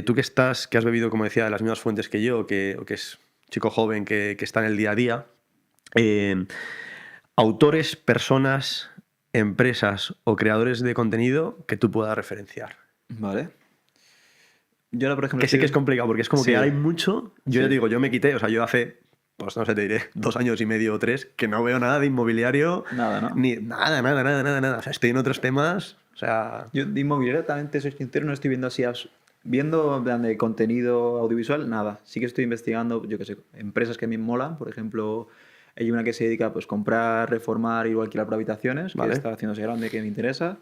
tú que has bebido, como decía, de las mismas fuentes que yo, o que es chico joven que está en el día a día, autores, personas, empresas o creadores de contenido que tú puedas referenciar. Vale. Yo ahora, por ejemplo... Que sé que es complicado, porque es como Sí. que hay mucho. Yo ya Sí. te digo, yo me quité, o sea, yo hace, pues no sé, te diré, 2 años y medio o 3, que no veo nada de inmobiliario. Nada, ¿no? Ni nada. O sea, estoy en otros temas, o sea... Yo de inmobiliaria, también te soy sincero, no estoy viendo así... Viendo en plan de contenido audiovisual, nada. Sí que estoy investigando, yo qué sé, empresas que me molan. Por ejemplo, hay una que se dedica pues comprar, reformar y alquilar por habitaciones, que Vale. está haciéndose grande, que me interesa.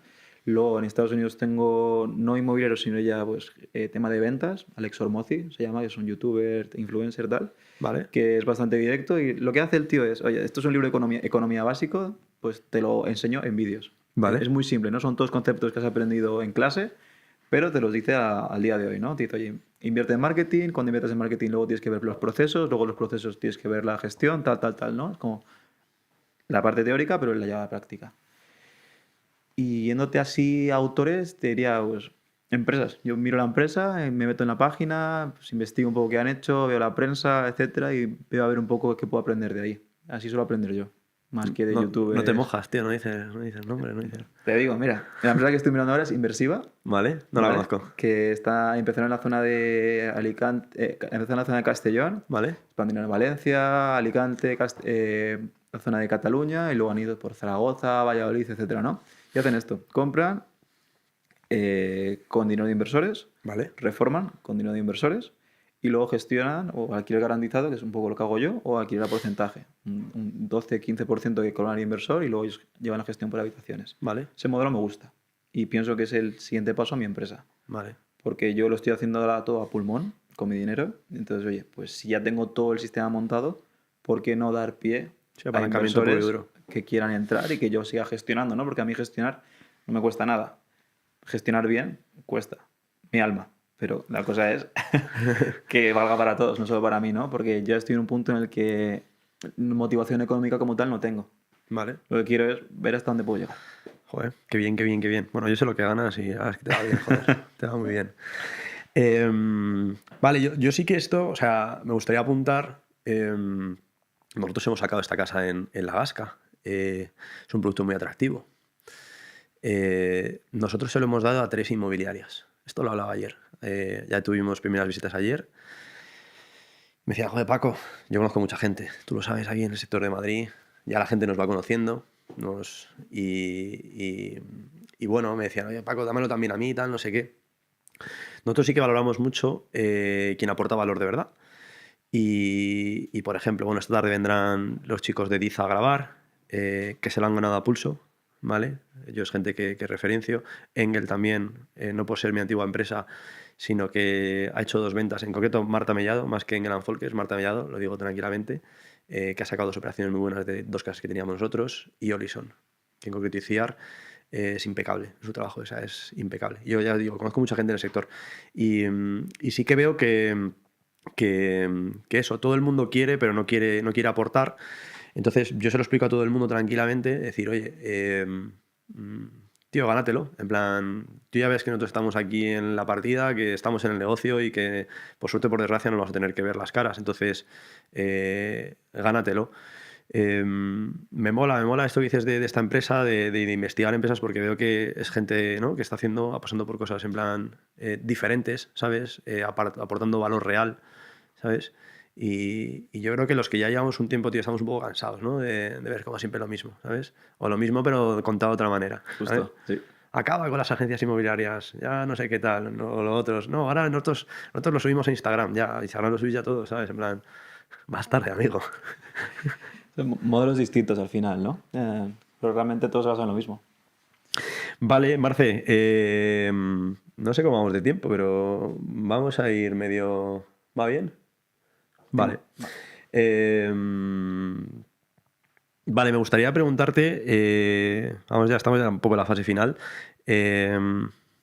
Luego en Estados Unidos tengo, no inmobiliario, sino ya pues tema de ventas. Alex Hormozzi se llama, que es un youtuber, influencer, tal, Vale. que es bastante directo. Y lo que hace el tío es, oye, esto es un libro de economía básico, pues te lo enseño en vídeos. Vale. Es muy simple, ¿no? Son todos conceptos que has aprendido en clase, pero te los dice al día de hoy, ¿no? Te dice, oye, invierte en marketing, cuando inviertes en marketing luego tienes que ver los procesos, luego los procesos tienes que ver la gestión, tal, ¿no? Es como la parte teórica, pero la lleva práctica. Y yéndote así a autores, te diría, pues, empresas. Yo miro la empresa, me meto en la página, pues, investigo un poco qué han hecho, veo la prensa, etcétera, y veo a ver un poco qué puedo aprender de ahí. Así suelo aprender yo, más que de No, youtubers. no te mojas, tío, no dices nombre, no dices. Te digo, mira, la empresa que estoy mirando ahora es Inversiva. Vale, no la ¿vale? conozco. Que empezó en la zona de Alicante, empezó en la zona de Castellón, Vale, expandieron a Valencia, Alicante, la zona de Cataluña y luego han ido por Zaragoza, Valladolid, etcétera, ¿no? Y hacen esto, compran con dinero de inversores, vale, reforman con dinero de inversores y luego gestionan o alquiler garantizado, que es un poco lo que hago yo, o alquiler a porcentaje, un 12-15% que cobran el inversor y luego ellos llevan la gestión por habitaciones. vale, Ese modelo me gusta y pienso que es el siguiente paso a mi empresa. vale. Porque yo lo estoy haciendo ahora todo a pulmón, con mi dinero. Entonces, oye, pues si ya tengo todo el sistema montado, ¿por qué no dar pie Sí, a apalancamiento puro y inversores duro. que quieran entrar y que yo siga gestionando, ¿no? Porque a mí gestionar no me cuesta nada. Gestionar bien cuesta mi alma. Pero la cosa es que valga para todos, no solo para mí, ¿no? Porque ya estoy en un punto en el que motivación económica como tal no tengo. Vale. Lo que quiero es ver hasta dónde puedo llegar. Joder, qué bien, qué bien, qué bien. Bueno, yo sé lo que ganas y es que te va bien, joder. Te va muy bien. Vale, yo sí que esto, o sea, me gustaría apuntar. Nosotros hemos sacado esta casa en La Gasca. Es un producto muy atractivo. Nosotros se lo hemos dado a 3 inmobiliarias. Esto lo hablaba ayer. Ya tuvimos primeras visitas ayer. Me decía, joder, Paco, yo conozco mucha gente. Tú lo sabes, aquí en el sector de Madrid. Ya la gente nos va conociendo. Y bueno, me decían, oye, Paco, dámelo también a mí, tal, no sé qué. Nosotros sí que valoramos mucho quien aporta valor de verdad. Y, por ejemplo, bueno, esta tarde vendrán los chicos de Diza a grabar, que se lo han ganado a pulso, ¿vale? Yo es gente que referencio. Engel también, no por ser mi antigua empresa, sino que ha hecho 2 ventas. En concreto, Marta Mellado, más que Engel Folkes, Marta Mellado, lo digo tranquilamente, que ha sacado 2 operaciones muy buenas de 2 casas que teníamos nosotros, y Olison, que en concreto ICIAR es impecable, su trabajo es impecable. Yo ya digo, conozco mucha gente en el sector y sí que veo que eso, todo el mundo quiere, pero no quiere aportar. Entonces yo se lo explico a todo el mundo tranquilamente, decir, oye, tío, gánatelo. En plan, tú ya ves que nosotros estamos aquí en la partida, que estamos en el negocio y que por suerte, por desgracia, no vamos a tener que ver las caras. Entonces, gánatelo. Me mola esto que dices de esta empresa, de investigar empresas, porque veo que es gente, ¿no?, que está pasando por cosas en plan diferentes, ¿sabes? Aportando valor real, ¿sabes? Y yo creo que los que ya llevamos un tiempo, tío, estamos un poco cansados, ¿no? De ver como siempre lo mismo, ¿sabes? O lo mismo, pero contado de otra manera, ¿sabes? Justo, sí. Acaba con las agencias inmobiliarias, ya no sé qué tal, no, lo otros. No, ahora nosotros lo subimos a Instagram, ya, Instagram lo subís ya todo, ¿sabes? En plan, más tarde, amigo. Son modelos distintos al final, ¿no? Pero realmente todos se basan en lo mismo. Vale, Marce, no sé cómo vamos de tiempo, pero vamos a ir medio... ¿Va bien? Vale. Eh, vale, me gustaría preguntarte, vamos, ya estamos ya un poco en la fase final. Eh,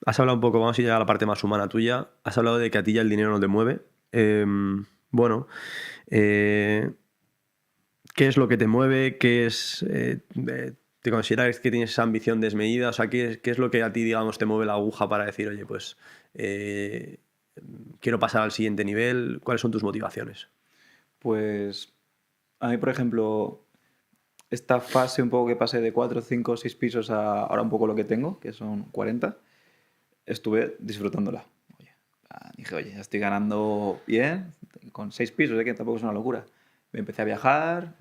Has hablado un poco, vamos a ir ya a la parte más humana tuya. Has hablado de que a ti ya el dinero no te mueve. Bueno, eh, ¿qué es lo que te mueve? ¿Qué es, te consideras que tienes esa ambición desmedida? O sea, ¿qué es lo que a ti, digamos, te mueve la aguja para decir, oye, pues eh, quiero pasar al siguiente nivel? ¿Cuáles son tus motivaciones? Pues a mí, por ejemplo, esta fase un poco que pasé de 4, 5, 6 pisos a ahora un poco lo que tengo, que son 40, estuve disfrutándola. Oye, dije, oye, ya estoy ganando bien, con 6 pisos, que tampoco es una locura. Me empecé a viajar,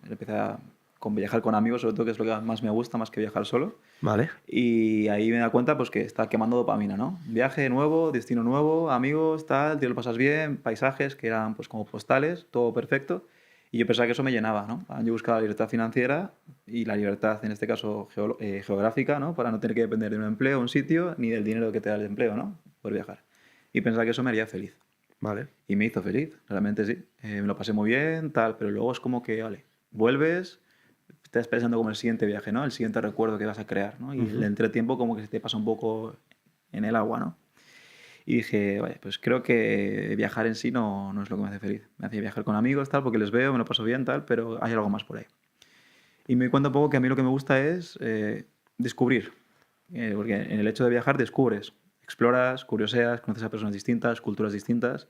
con viajar con amigos, sobre todo, que es lo que más me gusta, más que viajar solo. Vale. Y ahí me da cuenta pues que está quemando dopamina, ¿no? Viaje nuevo, destino nuevo, amigos, tal, te lo pasas bien, paisajes que eran pues como postales, todo perfecto. Y yo pensaba que eso me llenaba, ¿no? Yo buscaba la libertad financiera y la libertad, en este caso, geográfica, ¿no? Para no tener que depender de un empleo, un sitio, ni del dinero que te da el empleo, ¿no? Poder viajar. Y pensaba que eso me haría feliz. Vale. Y me hizo feliz, realmente sí. Me lo pasé muy bien, tal, pero luego es como que, vale, vuelves, estás pensando como el siguiente viaje, ¿no? El siguiente recuerdo que vas a crear, ¿no? Y el entretiempo como que se te pasa un poco en el agua, ¿no? Y dije, vaya, pues creo que viajar en sí no es lo que me hace feliz. Me hace viajar con amigos, tal, porque les veo, me lo paso bien, tal, pero hay algo más por ahí. Y me di cuenta un poco que a mí lo que me gusta es descubrir. Porque en el hecho de viajar descubres, exploras, curioseas, conoces a personas distintas, culturas distintas.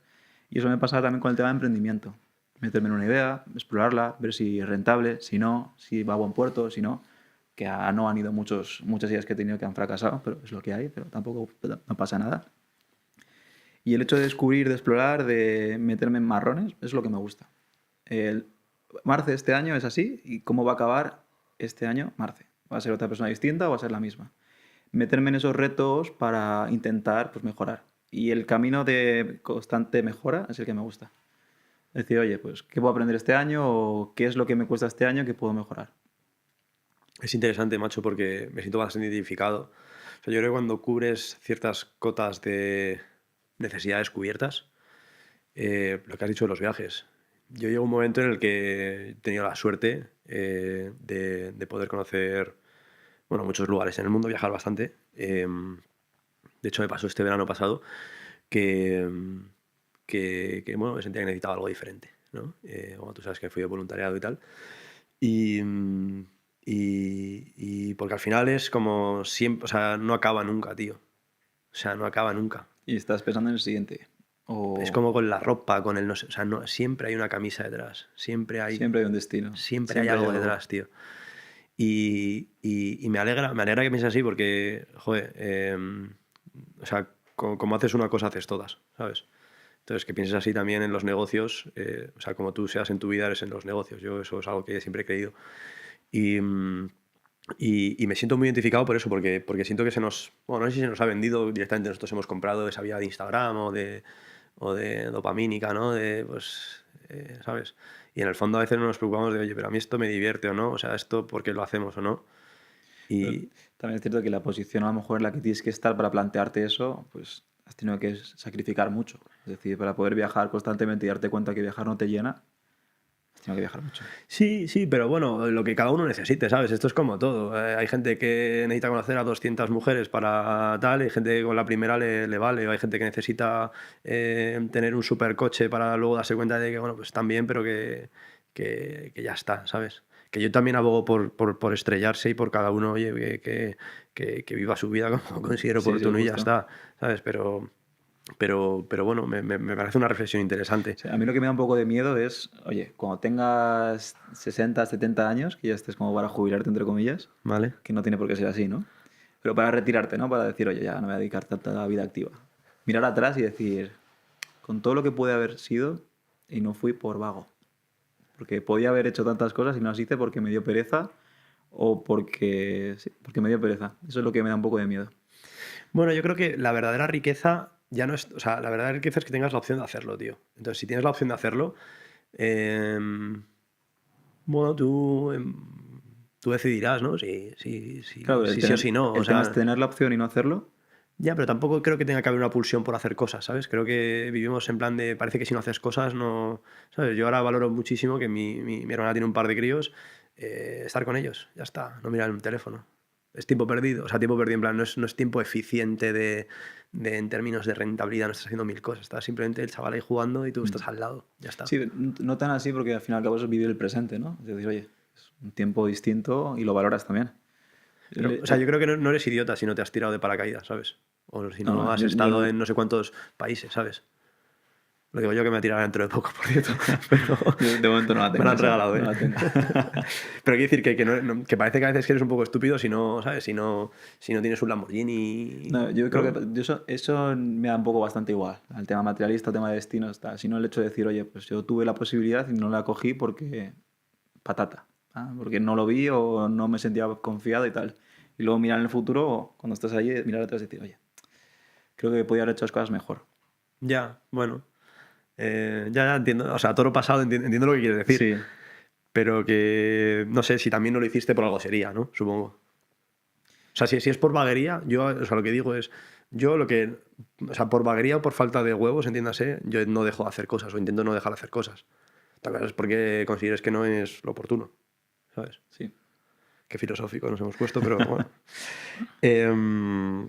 Y eso me pasa también con el tema de emprendimiento. Meterme en una idea, explorarla, ver si es rentable, si no, si va a buen puerto, si no. Que no han ido muchas ideas que he tenido que han fracasado, pero es lo que hay, pero tampoco no pasa nada. Y el hecho de descubrir, de explorar, de meterme en marrones, es lo que me gusta. El Marce este año es así, y cómo va a acabar este año Marce. ¿Va a ser otra persona distinta o va a ser la misma? Meterme en esos retos para intentar pues, mejorar. Y el camino de constante mejora es el que me gusta. Decir, oye, pues, ¿qué puedo aprender este año? ¿O qué es lo que me cuesta este año que puedo mejorar? Es interesante, macho, porque me siento bastante identificado. O sea, yo creo que cuando cubres ciertas cotas de necesidades cubiertas, lo que has dicho de los viajes. Yo llego a un momento en el que he tenido la suerte de poder conocer, bueno, muchos lugares en el mundo, viajar bastante. De hecho, me pasó este verano pasado que, bueno, me sentía que necesitaba algo diferente, ¿no? Como tú sabes que fui de voluntariado y tal. Y, y porque al final es como siempre, o sea, no acaba nunca, tío. O sea, no acaba nunca. Y estás pensando en el siguiente. Es O como con la ropa, con el no sé, o sea, no, siempre hay una camisa detrás, siempre hay un destino. siempre hay Siempre hay algo algo. detrás, tío. Y me alegra que pienses así porque, joder, o sea, como haces una cosa, haces todas, ¿sabes? Entonces, que pienses así también en los negocios, o sea, como tú seas en tu vida, eres en los negocios. Yo eso es algo que siempre he creído. Y, y me siento muy identificado por eso, porque siento que se nos, bueno, no sé si se nos ha vendido directamente, nosotros hemos comprado esa vía de Instagram o de dopamínica, ¿no? De, pues, ¿sabes? Y en el fondo a veces no nos preocupamos de, oye, pero a mí esto me divierte o no, o sea, esto por qué lo hacemos o no. Pero Y también es cierto que la posición a lo mejor en la que tienes que estar para plantearte eso, pues has tenido que sacrificar mucho. Es decir, para poder viajar constantemente y darte cuenta que viajar no te llena, has tenido que viajar mucho. sí, sí, pero bueno, lo que cada uno necesite, ¿sabes? Esto es como todo. Hay gente que necesita conocer a 200 mujeres para tal, hay gente que con la primera le vale, o hay gente que necesita tener un supercoche para luego darse cuenta de que, bueno, pues están bien, pero que ya está, ¿sabes? Que yo también abogo por estrellarse y por cada uno, oye, que viva su vida como considere Sí, sí, oportuno y ya justo. está, ¿sabes? Pero bueno, me parece una reflexión interesante, O sea, a mí lo que me da un poco de miedo es, oye, cuando tengas 60, 70 años, que ya estés como para jubilarte, entre comillas, ¿vale? que no tiene por qué ser así, ¿no? Pero para retirarte, ¿no? Para decir, oye, ya no me voy a dedicar tanta a la vida activa. Mirar atrás y decir, con todo lo que puede haber sido, y no fui por vago. Porque podía haber hecho tantas cosas y no las hice porque me dio pereza o porque, sí, porque me dio pereza. Eso es lo que me da un poco de miedo. Bueno, yo creo que la verdadera riqueza ya no es, o sea, la verdadera riqueza es que tengas la opción de hacerlo, tío. Entonces, si tienes la opción de hacerlo, bueno, tú tú decidirás, ¿no? Si Claro, sí o si no. el O tema sea, es tener la opción y no hacerlo. ya, pero tampoco creo que tenga que haber una pulsión por hacer cosas, ¿sabes? Creo que vivimos en plan de, parece que si no haces cosas no, ¿sabes? Yo ahora valoro muchísimo que mi hermana tiene un par de críos, estar con ellos, ya está, no mirar un teléfono. Es tiempo perdido, o sea, tiempo perdido en plan, no es tiempo eficiente en términos de rentabilidad, no estás haciendo mil cosas, está simplemente el chaval ahí jugando y tú estás al lado, ya está. Sí, no tan así porque al final y al cabo es vivir el presente, ¿no? Es decir, oye, es un tiempo distinto y lo valoras también. Pero, o sea, yo creo que no eres idiota si no te has tirado de paracaídas, ¿sabes? O si no has yo estado no. en no sé cuántos países, ¿sabes? Lo digo yo que me tiraré dentro de poco, por cierto. Pero Yo de momento no la me tengo. la han esa, regalado, ¿eh? no la tengo. Pero quiero decir que parece que a veces que eres un poco estúpido si no, ¿sabes? Si no tienes un Lamborghini. No, yo creo ¿no? que eso me da un poco bastante igual. El tema materialista, el tema de destinos, tal. Sino el hecho de decir, oye, pues yo tuve la posibilidad y no la cogí porque patata. Porque no lo vi o no me sentía confiado y tal. Y luego mirar en el futuro, cuando estás ahí, mirar atrás y decir, oye, creo que podía haber hecho las cosas mejor. Ya, bueno. Ya entiendo. O sea, toro pasado entiendo lo que quieres decir. Sí. Pero que no sé si también no lo hiciste por algo sería, ¿no? Supongo. O sea, si es por vaguería, yo, o sea, lo que digo es, yo lo que, o sea, por vaguería o por falta de huevos, entiéndase, yo no dejo de hacer cosas o intento no dejar de hacer cosas. Tal vez es porque consideres que no es lo oportuno, ¿sabes? Sí. Qué filosófico nos hemos puesto, pero bueno. Em,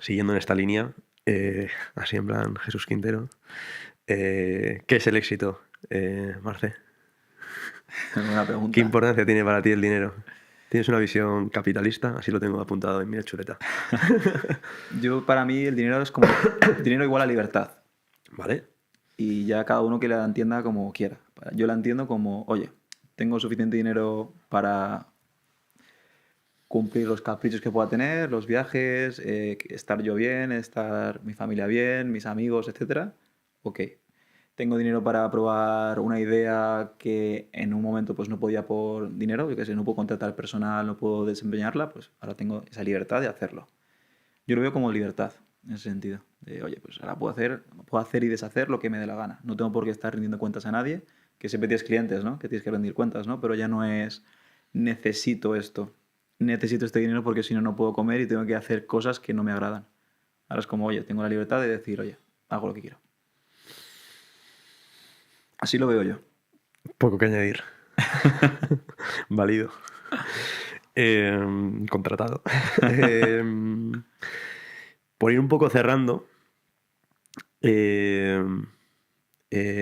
Siguiendo en esta línea, así en plan Jesús Quintero, ¿qué es el éxito, Marce? Una ¿Qué pregunta. importancia tiene para ti el dinero? ¿Tienes una visión capitalista? Así lo tengo apuntado en mi chuleta. Yo, para mí, el dinero es como... dinero igual a libertad. ¿Vale? Y ya cada uno que la entienda como quiera. Yo la entiendo como, oye, tengo suficiente dinero para cumplir los caprichos que pueda tener, los viajes, estar yo bien, estar mi familia bien, mis amigos, etcétera. Ok. Tengo dinero para probar una idea que en un momento pues no podía por dinero, yo que sé, no puedo contratar personal, no puedo desempeñarla, pues ahora tengo esa libertad de hacerlo. Yo lo veo como libertad, en ese sentido. De, oye, pues ahora puedo hacer y deshacer lo que me dé la gana. No tengo por qué estar rindiendo cuentas a nadie, que siempre tienes clientes, ¿no? Que tienes que rendir cuentas, ¿no? Pero ya no es necesito esto. Necesito este dinero porque si no, no puedo comer y tengo que hacer cosas que no me agradan. Ahora es como, oye, tengo la libertad de decir, oye, hago lo que quiero. Así lo veo yo. Poco que añadir. Válido. Contratado. Por ir un poco cerrando, me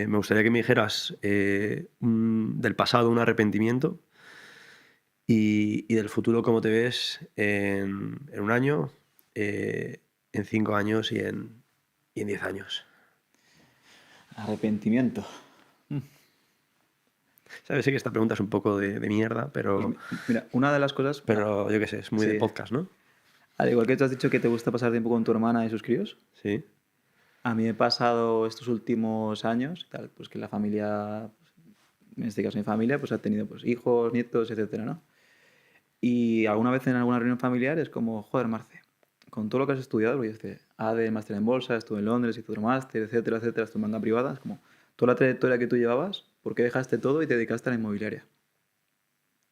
gustaría que me dijeras del pasado un arrepentimiento y del futuro cómo te ves en un año, en 5 años y en 10 años. Arrepentimiento. ¿Sabes? Sé que esta pregunta es un poco de mierda, Pues mira, una de las cosas, pero yo qué sé, es muy de sí, podcast, ¿no? al igual que tú has dicho que te gusta pasar tiempo con tu hermana y sus críos, Sí. a mí me he pasado estos últimos años, y tal, pues que la familia, pues, en este caso mi familia, pues ha tenido pues, hijos, nietos, etcétera, ¿no? Y alguna vez en alguna reunión familiar es como, joder, Marce, con todo lo que has estudiado, porque hice AD, máster en bolsa, estuve en Londres, hice otro máster, etcétera, etcétera, estuve en banca privada, es como, toda la trayectoria que tú llevabas, ¿por qué dejaste todo y te dedicaste a la inmobiliaria?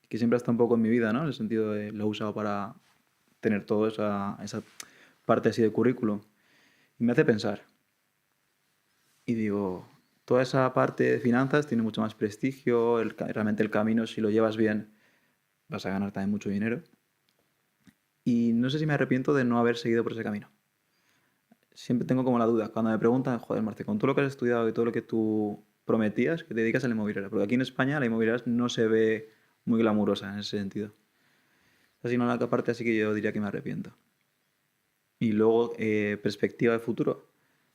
Que siempre está un poco en mi vida, ¿no? En el sentido de lo he usado para tener toda esa parte así de currículum. Y me hace pensar. Y digo, toda esa parte de finanzas tiene mucho más prestigio, realmente el camino, si lo llevas bien, vas a ganar también mucho dinero. Y no sé si me arrepiento de no haber seguido por ese camino. Siempre tengo como la duda. Cuando me preguntan, joder, Marce, con todo lo que has estudiado y todo lo que tú prometías, que te dedicas a la inmobiliaria. Porque aquí en España la inmobiliaria no se ve muy glamurosa en ese sentido. Así no la parte así que yo diría que me arrepiento. Y luego, perspectiva de futuro.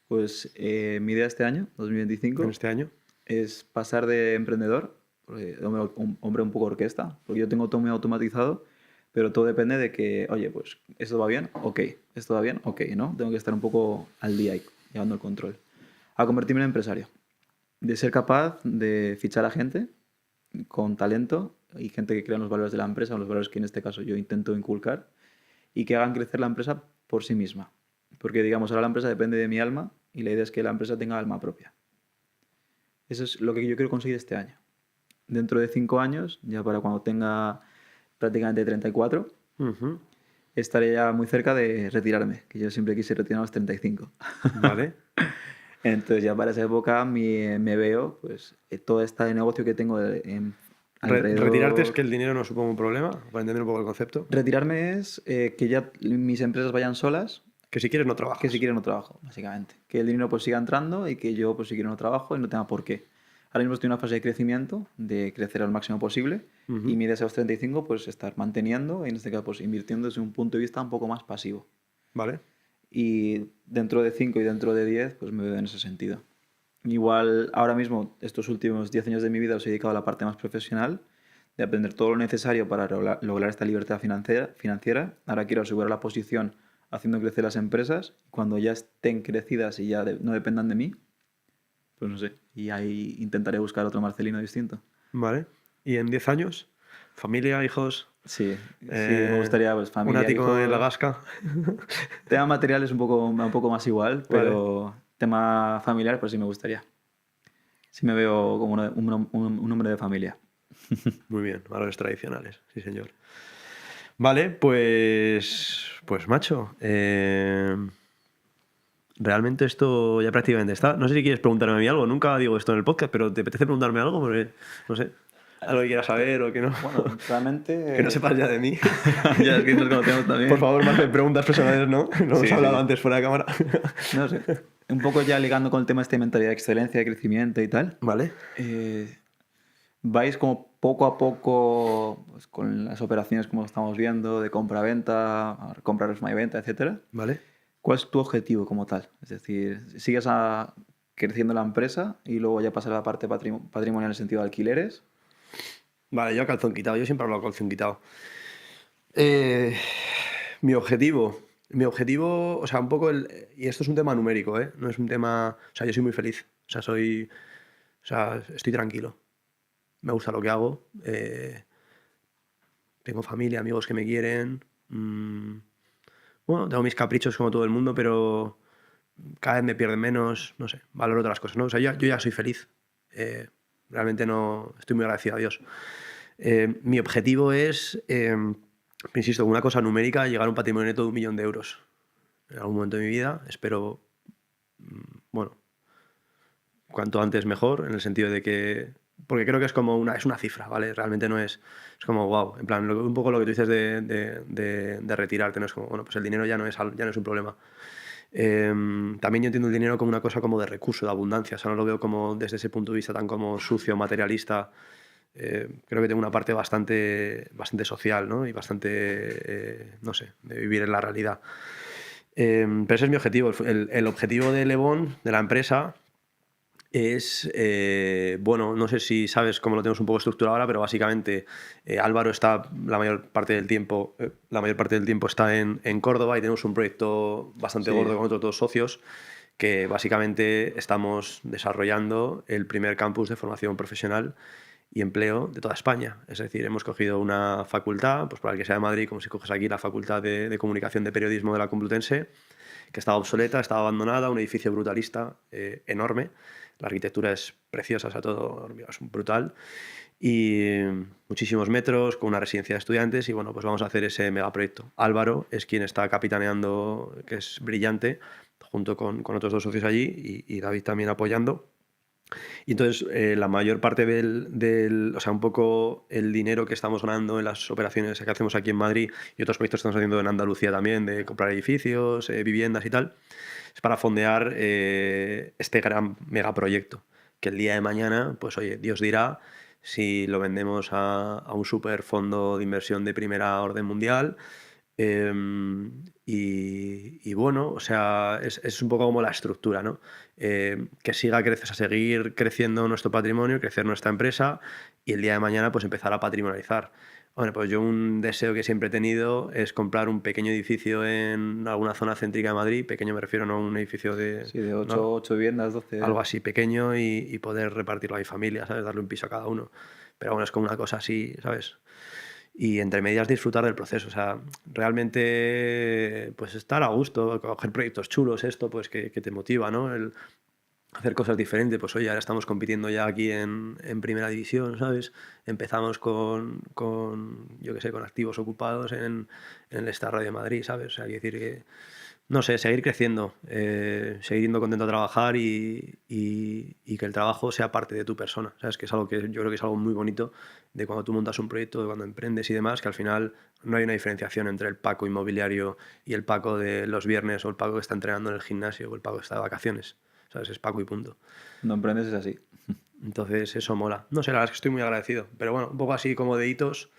Pues mi idea este año, En 2025, este año. es pasar de emprendedor, hombre un poco orquesta, porque yo tengo todo muy automatizado, pero todo depende de que, oye, pues esto va bien, ok, esto va bien, ok, ¿no? Tengo que estar un poco al día y llevando el control. A convertirme en empresario, de ser capaz de fichar a gente con talento y gente que crea los valores de la empresa, los valores que en este caso yo intento inculcar, y que hagan crecer la empresa por sí misma. Porque, digamos, ahora la empresa depende de mi alma y la idea es que la empresa tenga alma propia. Eso es lo que yo quiero conseguir este año. Dentro de 5 años, ya para cuando tenga prácticamente 34, Ujú. estaré ya muy cerca de retirarme, que yo siempre quise retirarme a los 35. Vale. Entonces ya para esa época me veo, pues, todo este negocio que tengo Retirarte es alrededor. que el dinero no suponga un problema, para entender un poco el concepto. Retirarme es que ya mis empresas vayan solas, Que si quieres no que si trabajas. quieren no trabajo, básicamente. Que el dinero pues siga entrando y que yo pues si quiero no trabajo y no tenga por qué. Ahora mismo estoy en una fase de crecimiento, de crecer al máximo posible y Ujú. mi deseo es 35 pues estar manteniendo y en este caso pues invirtiendo desde un punto de vista un poco más pasivo. Vale. Y dentro de 5 y dentro de 10 pues me veo en ese sentido. Igual ahora mismo estos últimos 10 años de mi vida los he dedicado a la parte más profesional, de aprender todo lo necesario para lograr esta libertad financiera. Ahora quiero asegurar la posición haciendo crecer las empresas. Cuando ya estén crecidas y ya no dependan de mí, pues no sé. Y ahí intentaré buscar otro Marcelino distinto. Vale. ¿Y en 10 años? ¿Familia, hijos? Sí, sí, me eh, gustaría pues ¿Un familia, ático en la hijos. Gasca? Tema material es un poco más igual, Vale. pero tema familiar pues sí me gustaría. Sí me veo como un hombre de familia. Muy bien, valores tradicionales, sí señor. Vale, pues macho, realmente esto ya prácticamente está. No sé si quieres preguntarme a mí algo, nunca digo esto en el podcast, pero ¿te apetece preguntarme algo? Porque, no sé, algo que quieras saber o que no, Bueno, que no realmente. sepas ya de mí. Ya es que nos conocemos Por también. favor, más de preguntas personales, ¿no? Lo hemos Sí, hablado sí. antes fuera de cámara. No sé. Un poco ya ligando con el tema de mentalidad de excelencia, de crecimiento y tal. Vale, eh, vais como poco a poco pues, con las operaciones como estamos viendo, de compra-venta, compra y venta, etcétera. vale. ¿Cuál es tu objetivo como tal? Es decir, ¿sigues creciendo la empresa y luego ya pasar a la parte patrimonial en el sentido de alquileres? Vale, yo a calzón quitado, yo siempre hablo a calzón quitado. Eh, mi objetivo, o sea, un poco y esto es un tema numérico, ¿eh? No es un tema, o sea, yo soy muy feliz, o sea, estoy tranquilo, me gusta lo que hago, tengo familia, amigos que me quieren, bueno, tengo mis caprichos como todo el mundo, pero cada vez me pierden menos, no sé, valoro otras cosas, ¿no? O sea, yo ya soy feliz, realmente no, estoy muy agradecido a Dios. Mi objetivo es, insisto, una cosa numérica, llegar a un patrimonio neto de 1 millón de euros. En algún momento de mi vida, espero, bueno, cuanto antes mejor, en el sentido de que, porque creo que es como es una cifra, ¿vale? Realmente no es como, wow, en plan, un poco lo que tú dices de retirarte, ¿no? Es como, bueno, pues el dinero ya no es un problema. También yo entiendo el dinero como una cosa como de recurso, de abundancia, o sea, no lo veo como desde ese punto de vista tan como sucio, materialista. Creo que tengo una parte bastante social, ¿no? Y bastante, no sé, de vivir en la realidad. Pero ese es mi objetivo. El objetivo de Lebón, de la empresa, es, bueno, no sé si sabes cómo lo tenemos un poco estructurado ahora, pero básicamente Álvaro está la mayor parte del tiempo está en Córdoba y tenemos un proyecto bastante Sí. gordo con otros 2 socios que básicamente estamos desarrollando el primer campus de formación profesional y empleo de toda España. Es decir, hemos cogido una facultad, pues para el que sea de Madrid, como si coges aquí la Facultad de Comunicación de Periodismo de la Complutense, que estaba obsoleta, estaba abandonada, un edificio brutalista, enorme. La arquitectura es preciosa, o sea, todo es brutal. Y muchísimos metros, con una residencia de estudiantes, y bueno, pues vamos a hacer ese megaproyecto. Álvaro es quien está capitaneando, que es brillante, junto con otros 2 socios allí, y David también apoyando. Y entonces la mayor parte o sea, un poco el dinero que estamos ganando en las operaciones que hacemos aquí en Madrid y otros proyectos que estamos haciendo en Andalucía también, de comprar edificios, viviendas y tal, es para fondear este gran megaproyecto, que el día de mañana, pues oye, Dios dirá si lo vendemos a un super fondo de inversión de primera orden mundial. Y bueno, o sea, es un poco como la estructura, ¿no? Que seguir creciendo nuestro patrimonio, crecer nuestra empresa y el día de mañana pues empezar a patrimonializar. Bueno, pues yo un deseo que siempre he tenido es comprar un pequeño edificio en alguna zona céntrica de Madrid, pequeño me refiero, no a un edificio Sí, de ¿no? 8 viviendas, 12. Algo así pequeño y poder repartirlo a mi familia, ¿sabes? Darle un piso a cada uno. Pero bueno, es como una cosa así, ¿sabes? Y entre medias disfrutar del proceso, o sea, realmente pues estar a gusto, coger proyectos chulos, esto pues que te motiva, ¿no? hacer cosas diferentes. Pues oye, ahora estamos compitiendo ya aquí en primera división, ¿sabes? Empezamos yo qué sé, con activos ocupados en el Star Radio de Madrid, ¿sabes? O sea, hay que decir que, no sé, seguir creciendo, seguir yendo contento a trabajar y que el trabajo sea parte de tu persona, ¿sabes? Que es algo que yo creo que es algo muy bonito de cuando tú montas un proyecto, de cuando emprendes y demás, que al final no hay una diferenciación entre el Paco inmobiliario y el Paco de los viernes o el Paco que está entrenando en el gimnasio o el Paco que está de vacaciones, ¿sabes? Es Paco y punto. No emprendes es así. Entonces eso mola. No sé, la verdad es que estoy muy agradecido, pero bueno, un poco así como de hitos.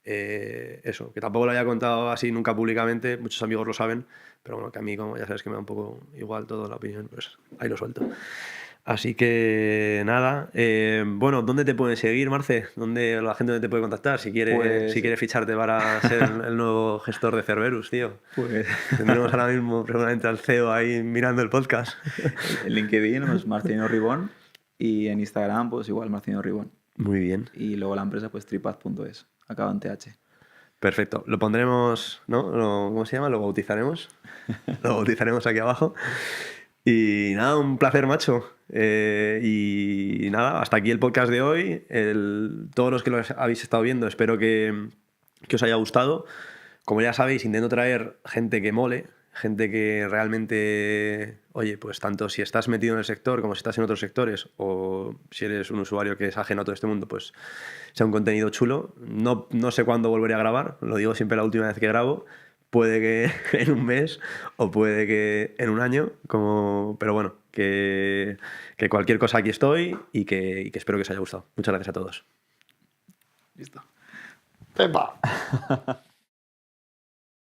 Eso, que tampoco lo haya contado así nunca públicamente, muchos amigos lo saben, pero bueno, que a mí, como ya sabes que me da un poco igual toda la opinión, pues ahí lo suelto. Así que nada, bueno, ¿dónde te pueden seguir, Marce? ¿Dónde la gente te puede contactar si quiere, Pues- si quiere ficharte para ser el nuevo gestor de Cerberus, tío? Pues Tendremos ahora mismo seguramente al CEO ahí mirando el podcast. en LinkedIn es Marcelino Ribón y en Instagram pues igual Marcelino Ribón. Muy bien. Y luego la empresa pues tripaz.es, acaba en TH. Perfecto. Lo pondremos, ¿no? ¿Cómo se llama? Lo bautizaremos. Lo bautizaremos aquí abajo. Y nada, un placer, macho. Y nada, hasta aquí el podcast de hoy. Todos los que lo habéis estado viendo, espero que os haya gustado. Como ya sabéis, intento traer gente que mole, gente que realmente, oye, pues tanto si estás metido en el sector como si estás en otros sectores o si eres un usuario que es ajeno a todo este mundo, pues sea un contenido chulo. No sé cuándo volveré a grabar, lo digo siempre la última vez que grabo. Puede que en un mes o puede que en un año, pero bueno, que cualquier cosa aquí estoy y que espero que os haya gustado. Muchas gracias a todos. Listo. ¡Pepa!